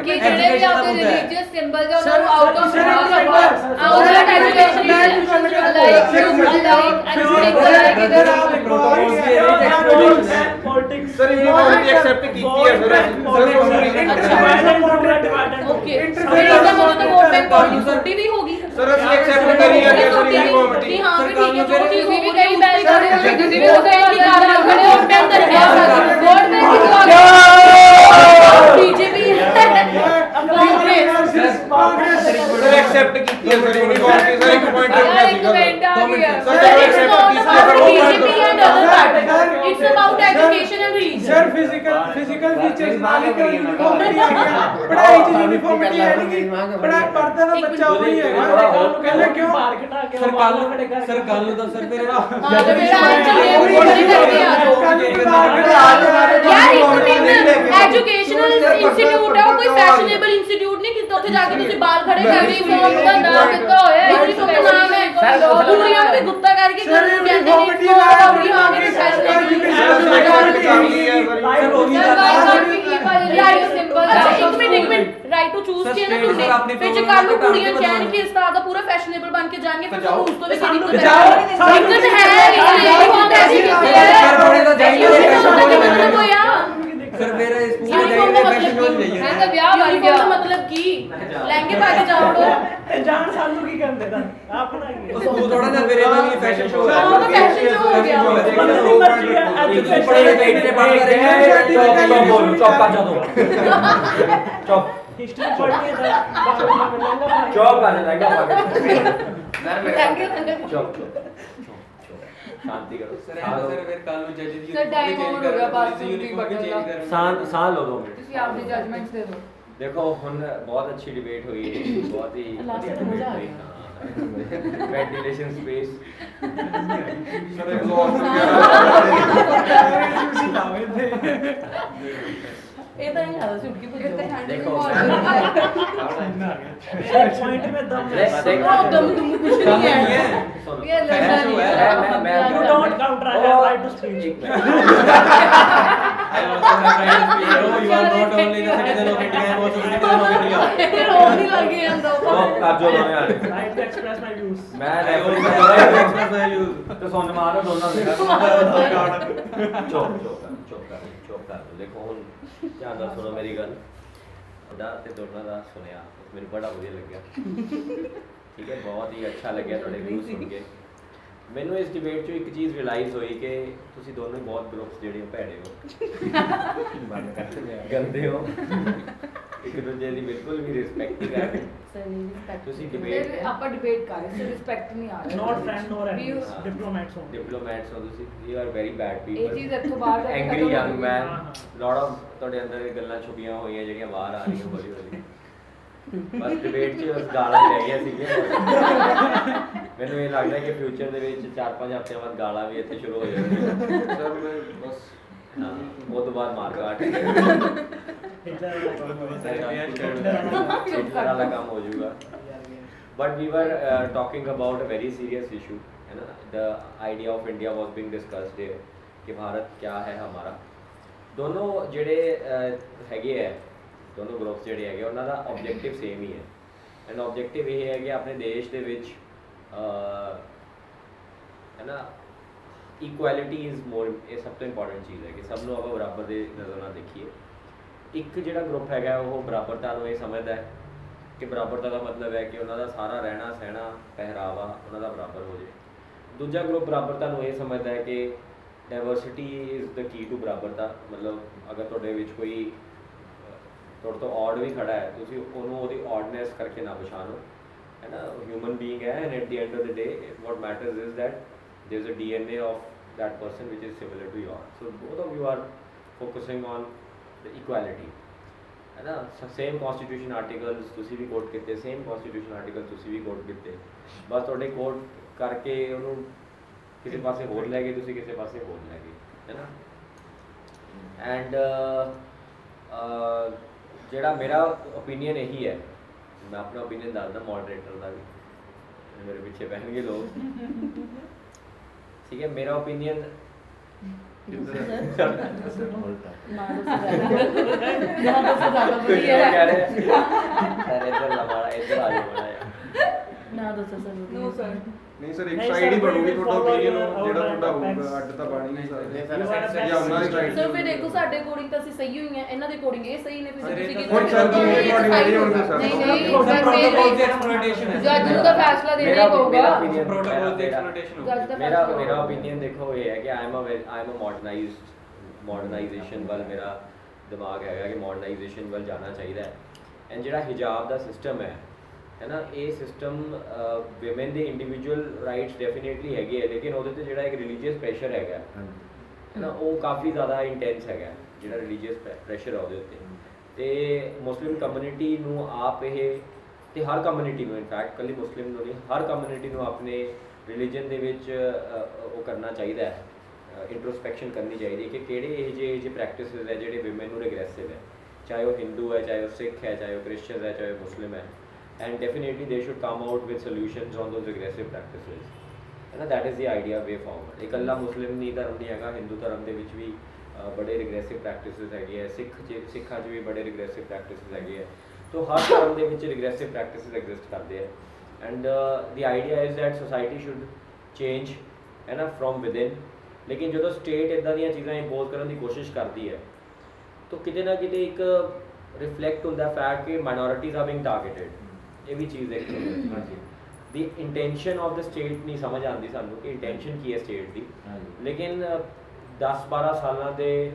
ਕਿ ਜਿਹੜੇ ਵੀ ਆਪਣੇ ਰਿਲੀਜੀਅਸ ਸਿੰਬਲ ਉਹਨਾਂ ਨੂੰ out of education politics sir university accept ਕੀਤੀ ਹੈ ਛੋਟੀ ਵੀ ਹੋਗੀ ਸਰ ਅਸੀਂ ਐਕਸੈਪਟ ਕਰੀ ਹੈ ਕਿ ਸਰ ਯੂਨੀਵਰਸਿਟੀ ਹਾਂ ਵੀ ਠੀਕ ਹੈ ਛੋਟੀ ਤੁਸੀਂ ਹੋਗੀ ਵੀ ਕਈ ਬੈਲ ਕਰ ਰਹੇ ਹੋ, ਤੁਸੀਂ ਵੀ ਉਹ ਉਹ ਬੈਂਕ ਬੈਂਕ ਕਰ ਕਰ ਰਹੇ ਰਹੇ ਹੋ ਹੋ, ਖੜੇ ਹੋ ਬੈਂਕ ਕਰ ਵੋਟ ਬੈਂਕ ਕਿਉਂ ਆ ਗਿਆ? ਬੀਜੇਪੀ ਕਾਂਗਰਸ ਸਰ ਐਕਸੈਪਟ ਕੀਤੀ ਹੈ ਸਰ ਯੂਨੀਵਰਸਿਟੀ ਸਰ ਇੱਕ ਪੁਆਇੰਟ ਰੱਖਣਾ ਇੱਕ ਮਿੰਟ ਆ ਗਿਆ BJP and other parties. It's about education and religion. Sir physical features ਨਾਲ ਹੀ ਕੋਈ ਯੂਨੀਫਾਰਮਿਟੀ ਹੈਗੀ, ਪੜ੍ਹਾਈ 'ਚ ਯੂਨੀਫਾਰਮਿਟੀ ਹੈ ਨਹੀਂ, ਪੜ੍ਹਦਾ ਦਾ ਬੱਚਾ ਉਹ ਹੀ ਹੈਗਾ। ਕਹਿੰਦੇ ਕਿਉਂ? ਸਰ ਕੱਲ ਨੂੰ ਤਾਂ ਸਰ ਫਿਰ ਹਾਂ ਤੇ ਮੇਰਾ ਐਜੂਕੇਸ਼ਨਲ ਇੰਸਟੀਟਿਊਟ ਹੈ, ਉਹ ਕੋਈ ਫੈਸ਼ਨੇਬਲ ਇੰਸਟੀਟਿਊਟ ਨਹੀਂ ਕਿ ਉੱਥੇ ਜਾ ਕੇ ਤੁਸੀਂ ਬਾਲ ਖੜੇ ਕਰ ਰਹੇ ਯੂਨੀਫਾਰਮ ਦਾ ਨਾਮ ਦਿੱਤਾ ਹੋਇਆ ਹੈ, ਯੂਨੀਫਾਰਮ ਦਾ ਨਾਮ ਹੈ ਕੁੜੀਆਂ ਨੂੰ ਵੀ ਗੁੱਤਾ ਕਰਕੇ ਸਰ ਕਹਿੰਦੇ ਨੇ ਯੂਨੀਫਾਰਮਿਟੀ ਇੱਕ ਮਿੰਟ ਰਾਈਟ ਟੂ ਚੂਜ਼ ਕੇ ਨਾ ਤੁਸੀਂ ਫਿਰ ਜੇ ਕੱਲ ਨੂੰ ਕੁੜੀਆਂ ਕਹਿਣ ਕਿ ਇਸ ਤਰ੍ਹਾਂ ਦਾ ਪੂਰਾ ਫੈਸ਼ਨੇਬਲ ਬਣ ਕੇ ਜਾਣਗੇ ਫਿਰ ਤੁਹਾਨੂੰ ਉਸ ਤੋਂ ਵੀ ਕੀ ਦਿੱਕਤ ਹੈ? ਦਿੱਕਤ ਹੈ ਇਹ ਹੁੰਦਾ ਹੈ ਸਰ ਫਿਰ ਇਸ ਪੂਰੇ ਯੂਨੀਫਾਰਮ ਜਾਈਏ ਦਾ ਫੈਸ਼ਨ ਹੋ ਮਤਲਬ ਜਾਈਏ। ਮੈਂ ਤਾਂ ਵਿਆਹ ਬਣ ਯੂਨੀਫਾਰਮ ਗਿਆ। ਦਾ ਮਤਲਬ ਕੀ ਲਹਿੰਗੇ ਪਾ ਕੇ ਜਾਓ ਜਾਣ ਸਾਨੂੰ ਕੀ ਕਰਦੇ ਤਾਂ ਆਪਣਾ ਹੀ ਉਹ ਸਕੂਲ ਥੋੜਾ ਨਾ ਫਿਰ ਇਹਦਾ ਵੀ ਫੈਸ਼ਨ ਸ਼ੋਅ ਹੈ। ਉਹ ਤਾਂ fashion show ਹੋ ਗਿਆ। ਬੰਦੇ ਦੀ ਮਰਜ਼ੀ ਹੈ ਐਜੂਕੇਸ਼ਨ ਪੜ੍ਹਾਈ ਦੇ ਨੇ ਪੜ੍ਹ ਰਹੇ ਚੁੱਪ ਕਰ ਜਾ ਦੋ ਚੁੱਪ ਹਿਸਟਰੀ ਪੜ੍ਹਨੀ ਹੈ ਤਾਂ ਲਹਿੰਗਾ ਚੁੱਪ ਕਰ ਜਾ ਲਹਿੰਗਾ ਪਾ ਕੇ ਲਹਿੰਗੇ ਚੁੱਪ ਸ਼ਾਂਤੀ ਕਰੋ ਸਰ ਸਰ ਫਿਰ ਕੱਲ ਨੂੰ ਜੱਜ ਦੀ Sir, time over ਹੋ ਗਿਆ, ਬਸ ਤੁਸੀਂ ਬਦਲ ਲਓ। ਸਾਹ ਲਓ 2 ਮਿੰਟ ਤੁਸੀਂ ਆਪਣੀ ਜਜਮੈਂਟਸ ਦੇ ਦਿਓ। ਦੇਖੋ ਹੁਣ ਬਹੁਤ ਅੱਛੀ ਡਿਬੇਟ ਹੋਈ ਹੈ, ਬਹੁਤ ਹੀ Last ਵਧੀਆ time debate ਮਜ਼ਾ ਆ ਹੋਈ। ਵੈਂਟੀਲੇਸ਼ਨ ਸਪੇਸ ਸਰ ਐਗਜ਼ੌਸਟ ਇਹ ਤਾਂ ਨਹੀਂ ਆਦਾ ਸੀ ਉੱਠ ਕੇ ਇਹ ਤਾਂ ਹੈਂਡਲ ਦੇਖੋ पॉइंट में दम ਉਹ ਦਮ ਦੁਮ ਕੁਝ ਨਹੀਂ ਹੈ ਸੁਣੋ ਇਹ ਲੜਨਾ ਨਹੀਂ ਹੈ। ਮੈਂ you don't counter I have right to speak ਇੱਕ minute You are not only the citizen of India, you are also the citizen of India. ਫਿਰ ਉਹ ਨਹੀਂ ਲੱਗ ਜਾਂਦਾ ਉਹ ਕਰ ਜੋ ਦੋਵੇਂ ਆ right to express my views ਮੈਂ I ਰੈਫਰ also ਕਰ have to express my views. ਤੇ ਸੁਣ ਮਾਰੋ ਦੋਨਾਂ ਦੇ ਚੁੱਪ ਕਰ ਦੇਖੋ ਹੁਣ ਧਿਆਨ ਨਾਲ ਸੁਣੋ ਮੇਰੀ ਗੱਲ ਤੁਹਾਡਾ ਤੇ ਦੋਨਾਂ ਦਾ ਸੁਣਿਆ ਮੈਨੂੰ ਬੜਾ ਵਧੀਆ ਲੱਗਿਆ ਠੀਕ ਹੈ ਬਹੁਤ ਹੀ ਅੱਛਾ ਲੱਗਿਆ ਤੁਹਾਡੇ ਵਿਊ ਸੁਣ ਕੇ ਮੈਨੂੰ ਇਸ ਡਿਬੇਟ 'ਚੋਂ ਇੱਕ ਚੀਜ਼ ਰਿਅਲਾਈਜ਼ ਹੋਈ ਕਿ ਤੁਸੀਂ ਦੋਨੋਂ ਹੀ ਬਹੁਤ ਗਰੁੱਪਸ ਜਿਹੜੇ ਹੋ ਭੈੜੇ ਹੋ ਗੰਦੇ ਹੋ ਇੱਕ ਦੂਜੇ ਦੀ ਬਿਲਕੁਲ ਵੀ ਰਿਸਪੈਕਟ ਨਹੀਂ ਕਰਦੇ ਤੁਸੀਂ ਡਿਬੇਟ ਫਿਰ ਆਪਾਂ ਡਿਬੇਟ ਕਰ ਰਹੇ ਸੀ, ਰਿਸਪੈਕਟ ਨਹੀਂ ਆ ਰਹੀ। not friend nor We- enemies diplomats only diplomats ਹੋ ਤੁਸੀਂ ਯੂ ਆਰ ਵੈਰੀ ਬੈਡ ਇਹ ਪੀਪਲ ਚੀਜ਼ ਇੱਥੋਂ ਬਾਹਰ ਜਾ ਕੇ ਐਂਗਰੀ ਖਤਮ ਯੰਗ ਹੋਊਗੀ। ਮੈਨ ਹਾਂ। ਲੋਟ ਆਫ ਤੁਹਾਡੇ ਅੰਦਰ ਗੱਲਾਂ ਛੁਪੀਆਂ ਹੋਈਆਂ ਜਿਹੜੀਆਂ ਬਾਹਰ ਆ ਰਹੀਆਂ ਹੌਲੀ ਹੌਲੀ ਬਸ ਡਿਬੇਟ 'ਚ ਬਸ ਗਾਲਾਂ ਹੀ ਰਹਿ ਗਈਆਂ ਸੀਗੀਆਂ ਮੈਨੂੰ ਇਹ ਲੱਗਦਾ ਕਿ ਫਿਊਚਰ ਦੇ ਵਿੱਚ 4-5 ਹਫ਼ਤਿਆਂ ਬਾਅਦ ਗਾਲਾਂ ਵੀ ਇੱਥੇ ਸ਼ੁਰੂ ਹੋ ਜਾਣਗੀਆਂ ਸਰ ਮੈਂ ਬਸ ਹਾਂ ਉਹ ਤੋਂ ਬਾਅਦ ਮਾਰ ਕਾਟ Hitler ਵਾਲਾ ਕੰਮ ਹੋ ਜਾਊਗਾ but we were talking about a very serious issue, है ना. The idea of India was being discussed here कि भारत क्या है हमारा. दोनों ਜਿਹੜੇ ਹੈਗੇ ਹੈ, ਦੋਨੋਂ ਗਰੁੱਪਸ ਜਿਹੜੇ ਹੈਗੇ ਉਹਨਾਂ ਦਾ ਆਬਜੈਕਟਿਵ ਸੇਮ ਹੀ ਹੈ. ਐਂਡ ਆਬਜੈਕਟਿਵ ਇਹ ਹੈ ਕਿ ਆਪਣੇ ਦੇਸ਼ ਦੇ ਵਿੱਚ ਹੈ ਨਾ ਇਕੁਐਲਿਟੀ ਇਜ਼ ਮੋਰ, ਇਹ ਸਭ ਤੋਂ ਇੰਪੋਰਟੈਂਟ ਚੀਜ਼ ਹੈ ਕਿ ਸਭ ਨੂੰ ਆਪਾਂ ਬਰਾਬਰ ਦੇ ਨਜ਼ਰ ਨਾਲ ਦੇਖੀਏ. ਇੱਕ ਜਿਹੜਾ ਗਰੁੱਪ ਹੈਗਾ ਉਹ ਬਰਾਬਰਤਾ ਨੂੰ ਇਹ ਸਮਝਦਾ ਹੈ ਕਿ ਬਰਾਬਰਤਾ ਦਾ ਮਤਲਬ ਹੈ ਕਿ ਉਹਨਾਂ ਦਾ ਸਾਰਾ ਰਹਿਣਾ ਸਹਿਣਾ ਪਹਿਰਾਵਾ ਉਹਨਾਂ ਦਾ ਬਰਾਬਰ ਹੋ ਜਾਏ. ਦੂਜਾ ਗਰੁੱਪ ਬਰਾਬਰਤਾ ਨੂੰ ਇਹ ਸਮਝਦਾ ਹੈ ਕਿ diversity is the key to ਬਰਾਬਰਤਾ. ਮਤਲਬ ਅਗਰ ਤੁਹਾਡੇ ਵਿੱਚ ਕੋਈ ਤੁਹਾਡੇ ਤੋਂ ਔਡ ਵੀ ਖੜਾ ਹੈ, ਤੁਸੀਂ ਉਹਨੂੰ ਉਹਦੀ ਔਡਨੈਸ ਕਰਕੇ ਨਾ ਪਛਾਣੋ, ਹੈ ਨਾ. ਹਿਊਮਨ ਬੀਇੰਗ ਹੈ and at the end of the day what matters is that there is a DNA of that person which is similar to yours. So both of you are focusing on the equality, है ना. Same constitution articles ਤੁਸੀਂ ਵੀ ਕੋਟ ਕੀਤੇ, same constitution articles ਤੁਸੀਂ ਵੀ ਕੋਟ ਕੀਤੇ, ਬਸ ਤੁਹਾਡੇ ਕੋਟ ਕਰਕੇ ਉਹਨੂੰ ਕਿਸੇ ਪਾਸੇ ਹੋਰ ਲੈ ਗਏ, ਤੁਸੀਂ ਕਿਸੇ ਪਾਸੇ ਹੋਰ ਲੈ ਗਏ, ਹੈ ਨਾ. ਐਂਡ ਜਿਹੜਾ ਮੇਰਾ ਓਪੀਨੀਅਨ ਇਹੀ ਹੈ, ਮੈਂ ਆਪਣਾ ਓਪੀਨੀਅਨ ਦੱਸਦਾ ਮੋਡਰੇਟਰ ਦਾ ਵੀ, ਮੇਰੇ ਪਿੱਛੇ ਬਹਿਣਗੇ ਲੋਕ, ठीक है. मेरा ओपिनियन ਨਹੀਂ ਸਰ, ਇੱਕ ਸਾਈਡ ਹੀ ਬਣੂਗੀ ਤੁਹਾਡਾ ਓਪੀਨੀਅਨ, ਜਿਹੜਾ ਤੁਹਾਡਾ ਹੋਊਗਾ ਅੱਡ ਤਾਂ ਬਣ ਹੀ ਨਹੀਂ ਸਕਦਾ ਜਾਂ ਉਹਨਾਂ ਦੀ ਸਾਈਡ. ਸਰ ਫਿਰ ਦੇਖੋ ਸਾਡੇ ਅਕੋਰਡਿੰਗ ਤਾਂ ਅਸੀਂ ਸਹੀ ਹੋਈ ਆ, ਇਹਨਾਂ ਦੇ ਅਕੋਰਡਿੰਗ ਇਹ ਸਹੀ ਨੇ. ਫਿਰ ਤੁਸੀਂ ਹੁਣ ਸਰ ਦੀ ਰਿਕਾਰਡਿੰਗ ਨਹੀਂ ਹੋਣੀ ਸਰ. ਜੱਜ ਨੂੰ ਤਾਂ ਫੈਸਲਾ ਦੇਣਾ ਹੀ ਪਊਗਾ. ਮੇਰਾ ਓਪੀਨੀਅਨ ਦੇਖੋ ਇਹ ਹੈ ਕਿ ਆਈ ਐਮ ਅ ਮਾਡਰਨਾਈਜੇਸ਼ਨ ਵੱਲ ਮੇਰਾ ਦਿਮਾਗ ਹੈਗਾ ਕਿ ਮਾਡਰਨਾਈਜੇਸ਼ਨ ਵੱਲ ਜਾਣਾ ਚਾਹੀਦਾ ਹੈ. ਐਂਡ ਜਿਹੜਾ ਹਿਜਾਬ ਦਾ ਸਿਸਟਮ ਹੈ ਨਾ, ਇਹ ਸਿਸਟਮ ਵਿਮਨ ਦੇ ਇੰਡੀਵਿਜੂਅਲ ਰਾਈਟਸ ਡੈਫੀਨੇਟਲੀ ਹੈਗੇ ਹੈ, ਲੇਕਿਨ ਉਹਦੇ 'ਤੇ ਜਿਹੜਾ ਇੱਕ ਰਿਲੀਜੀਅਸ ਪ੍ਰੈਸ਼ਰ ਹੈਗਾ ਹੈ ਨਾ, ਉਹ ਕਾਫੀ ਜ਼ਿਆਦਾ ਇੰਟੈਂਸ ਹੈਗਾ, ਜਿਹੜਾ ਰਿਲੀਜੀਅਸ ਪ੍ਰੈਸ਼ਰ ਹੈ ਉਹਦੇ ਉੱਤੇ. ਅਤੇ ਮੁਸਲਿਮ ਕਮਿਊਨਿਟੀ ਨੂੰ ਆਪ ਇਹ, ਅਤੇ ਹਰ ਕਮਿਊਨਿਟੀ ਨੂੰ, ਇਨਫੈਕਟ ਇਕੱਲੀ ਮੁਸਲਿਮ ਨੂੰ ਨਹੀਂ, ਹਰ ਕਮਿਊਨਿਟੀ ਨੂੰ ਆਪਣੇ ਰਿਲੀਜਨ ਦੇ ਵਿੱਚ ਉਹ ਕਰਨਾ ਚਾਹੀਦਾ ਹੈ, ਇੰਟਰੋਸਪੈਕਸ਼ਨ ਕਰਨੀ ਚਾਹੀਦੀ ਹੈ ਕਿ ਕਿਹੜੇ ਇਹ ਜਿਹੇ ਪ੍ਰੈਕਟਿਸਿਸ ਹੈ ਜਿਹੜੇ ਵਿਮਨ ਨੂੰ ਰਿਗਰੈਸਿਵ ਹੈ, ਚਾਹੇ ਉਹ ਹਿੰਦੂ ਹੈ, ਚਾਹੇ ਉਹ ਸਿੱਖ ਹੈ, ਚਾਹੇ ਉਹ ਕ੍ਰਿਸਚਨ ਹੈ, ਚਾਹੇ ਉਹ ਮੁਸਲਿਮ ਹੈ. And definitely they should come out with solutions on those regressive practices, and that is the idea way forward. ਇਕੱਲਾ ਮੁਸਲਿਮ ਨਹੀਂ ਧਰਮ ਨਹੀਂ ਹੈਗਾ, ਹਿੰਦੂ ਧਰਮ ਦੇ ਵਿੱਚ ਵੀ ਬੜੇ ਰਿਗਰੈਸਿਵ ਪ੍ਰੈਕਟਿਸਿਸ ਹੈਗੇ ਹੈ, ਸਿੱਖਾਂ 'ਚ ਵੀ ਬੜੇ ਰਿਗਰੈਸਿਵ ਪ੍ਰੈਕਟਿਸਿਸ ਹੈਗੇ ਹੈ. ਸੋ ਹਰ ਧਰਮ ਦੇ ਵਿੱਚ ਰਿਗਰੈਸਿਵ ਪ੍ਰੈਕਟਿਸਿਸ ਐਗਜ਼ਿਸਟ ਕਰਦੇ ਹੈ. And the idea is that society should change, ਹੈ ਨਾ, ਫਰੋਮ ਵਿਦਿਨ. ਲੇਕਿਨ ਜਦੋਂ ਸਟੇਟ ਇੱਦਾਂ ਦੀਆਂ ਚੀਜ਼ਾਂ ਇੰਪੋਜ਼ ਕਰਨ ਦੀ ਕੋਸ਼ਿਸ਼ ਕਰਦੀ ਹੈ ਤਾਂ ਕਿਤੇ ਨਾ ਕਿਤੇ ਇੱਕ ਰਿਫਲੈਕਟ ਹੁੰਦਾ ਫੈਕਟ ਕਿ ਮਾਈਨੋਰਿਟੀਜ਼ ਆਰ ਬੀਇੰਗ ਟਾਰਗੇਟਡ. ਇਹ ਵੀ ਚੀਜ਼ ਦੇਖੋ, ਹਾਂਜੀ, ਦੀ ਇੰਟੈਂਸ਼ਨ ਆਫ ਦ ਸਟੇਟ ਨਹੀਂ ਸਮਝ ਆਉਂਦੀ ਸਾਨੂੰ ਕਿ ਇੰਟੈਂਸ਼ਨ ਕੀ ਹੈ ਸਟੇਟ ਦੀ. ਲੇਕਿਨ 10-12 ਸਾਲਾਂ ਦੇ,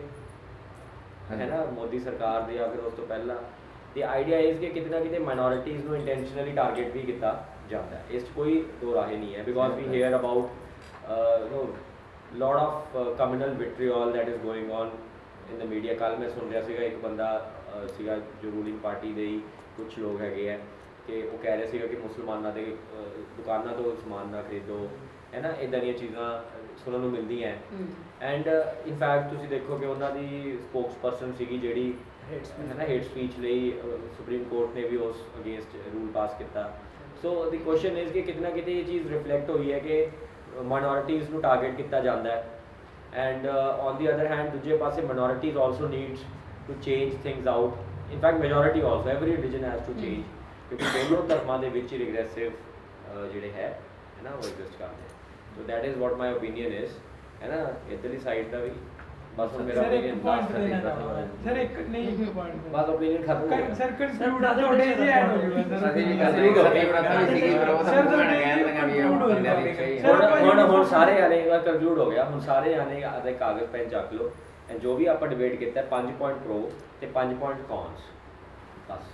ਹੈ ਨਾ, ਮੋਦੀ ਸਰਕਾਰ ਦੇ ਜਾਂ ਫਿਰ ਉਸ ਤੋਂ ਪਹਿਲਾਂ ਦੀ ਆਈਡੀਆ ਇਸ ਕਿ ਕਿਤੇ ਨਾ ਕਿਤੇ ਮਾਈਨੋਰਿਟੀਜ਼ ਨੂੰ ਇੰਟੈਂਸ਼ਨਲੀ ਟਾਰਗੇਟ ਵੀ ਕੀਤਾ ਜਾਂਦਾ ਹੈ. ਇਸ 'ਚ ਕੋਈ ਦੋ ਰਾਹੇ ਨਹੀਂ ਹੈ, because we hear about lot of communal vitriol that is going on in the media. ਕੱਲ੍ਹ ਮੈਂ ਸੁਣ ਰਿਹਾ ਸੀਗਾ, ਇੱਕ ਬੰਦਾ ਸੀਗਾ ਜੋ ਰੂਲਿੰਗ ਪਾਰਟੀ ਦੇ ਹੀ ਕੁਛ ਲੋਕ ਹੈਗੇ ਹੈ ਕਿ ਉਹ ਕਹਿ ਰਹੇ ਸੀਗਾ ਕਿ ਮੁਸਲਮਾਨਾਂ ਦੇ ਦੁਕਾਨਾਂ ਤੋਂ ਸਮਾਨ ਨਾ ਖਰੀਦੋ, ਹੈ ਨਾ, ਇੱਦਾਂ ਦੀਆਂ ਚੀਜ਼ਾਂ ਸੁਣਨ ਨੂੰ ਮਿਲਦੀਆਂ ਹੈ. ਐਂਡ ਇਨਫੈਕਟ ਤੁਸੀਂ ਦੇਖੋ ਕਿ ਉਹਨਾਂ ਦੀ ਸਪੋਕਸ ਪਰਸਨ ਸੀਗੀ ਜਿਹੜੀ, ਹੈ ਨਾ, ਹੇਟ ਸਪੀਚ ਲਈ ਸੁਪਰੀਮ ਕੋਰਟ ਨੇ ਵੀ ਉਸ ਅਗੇਂਸਟ ਰੂਲ ਪਾਸ ਕੀਤਾ. ਸੋ ਦੀ ਕੁਐਸਚਨ ਇਜ਼ ਕਿ ਕਿਤੇ ਨਾ ਕਿਤੇ ਇਹ ਚੀਜ਼ ਰਿਫਲੈਕਟ ਹੋਈ ਹੈ ਕਿ ਮਾਈਨੋਰਿਟੀਜ਼ ਨੂੰ ਟਾਰਗੇਟ ਕੀਤਾ ਜਾਂਦਾ ਹੈ. And on the other hand ਦੂਜੇ ਪਾਸੇ minorities also needs to change things out. In fact majority also, every religion has to change, ਕਿਉਂਕਿ ਦੋਨੋਂ ਧਰਮਾਂ ਦੇ ਵਿੱਚ ਰਿਗਰੈਸਿਵ ਜਿਹੜੇ ਹੈ ਨਾ ਉਹ ਐਗਜ਼ਿਸਟ ਕਰਦੇ. So that is what my opinion is, ਹੈ ਨਾ. ਇੱਧਰਲੀ ਸਾਈਡ ਦਾ ਵੀ ਬਸ ਮੇਰਾ ਓਪੀਨੀਅਨ ਸਰ ਇੱਕ ਨਹੀਂ ਇੱਕ ਪੁਆਇੰਟ ਬਸ ਓਪੀਨੀਅਨ ਖਤਮ ਹੋ ਗਿਆ. ਸਰ ਕਨਕਲੂਡ ਆ ਤੁਹਾਡੇ ਜੀ ਐਡ ਹੋ ਜੂਗਾ ਸਰ. ਹੁਣ ਸਾਰੇ ਆਨੇ ਕੰਕਲੂਡ ਹੋ ਗਿਆ. ਹੁਣ ਸਾਰੇ ਆਨੇ ਆਦੇ ਕਾਗਜ਼ ਪੈਨ ਚੱਕ ਲਓ, ਐਂਡ ਜੋ ਵੀ ਆਪਾਂ ਡਿਬੇਟ ਕੀਤਾ 5 ਪੁਆਇੰਟ ਪ੍ਰੋ ਤੇ 5 ਪੁਆਇੰਟ ਕੌਨਸ, ਬਸ.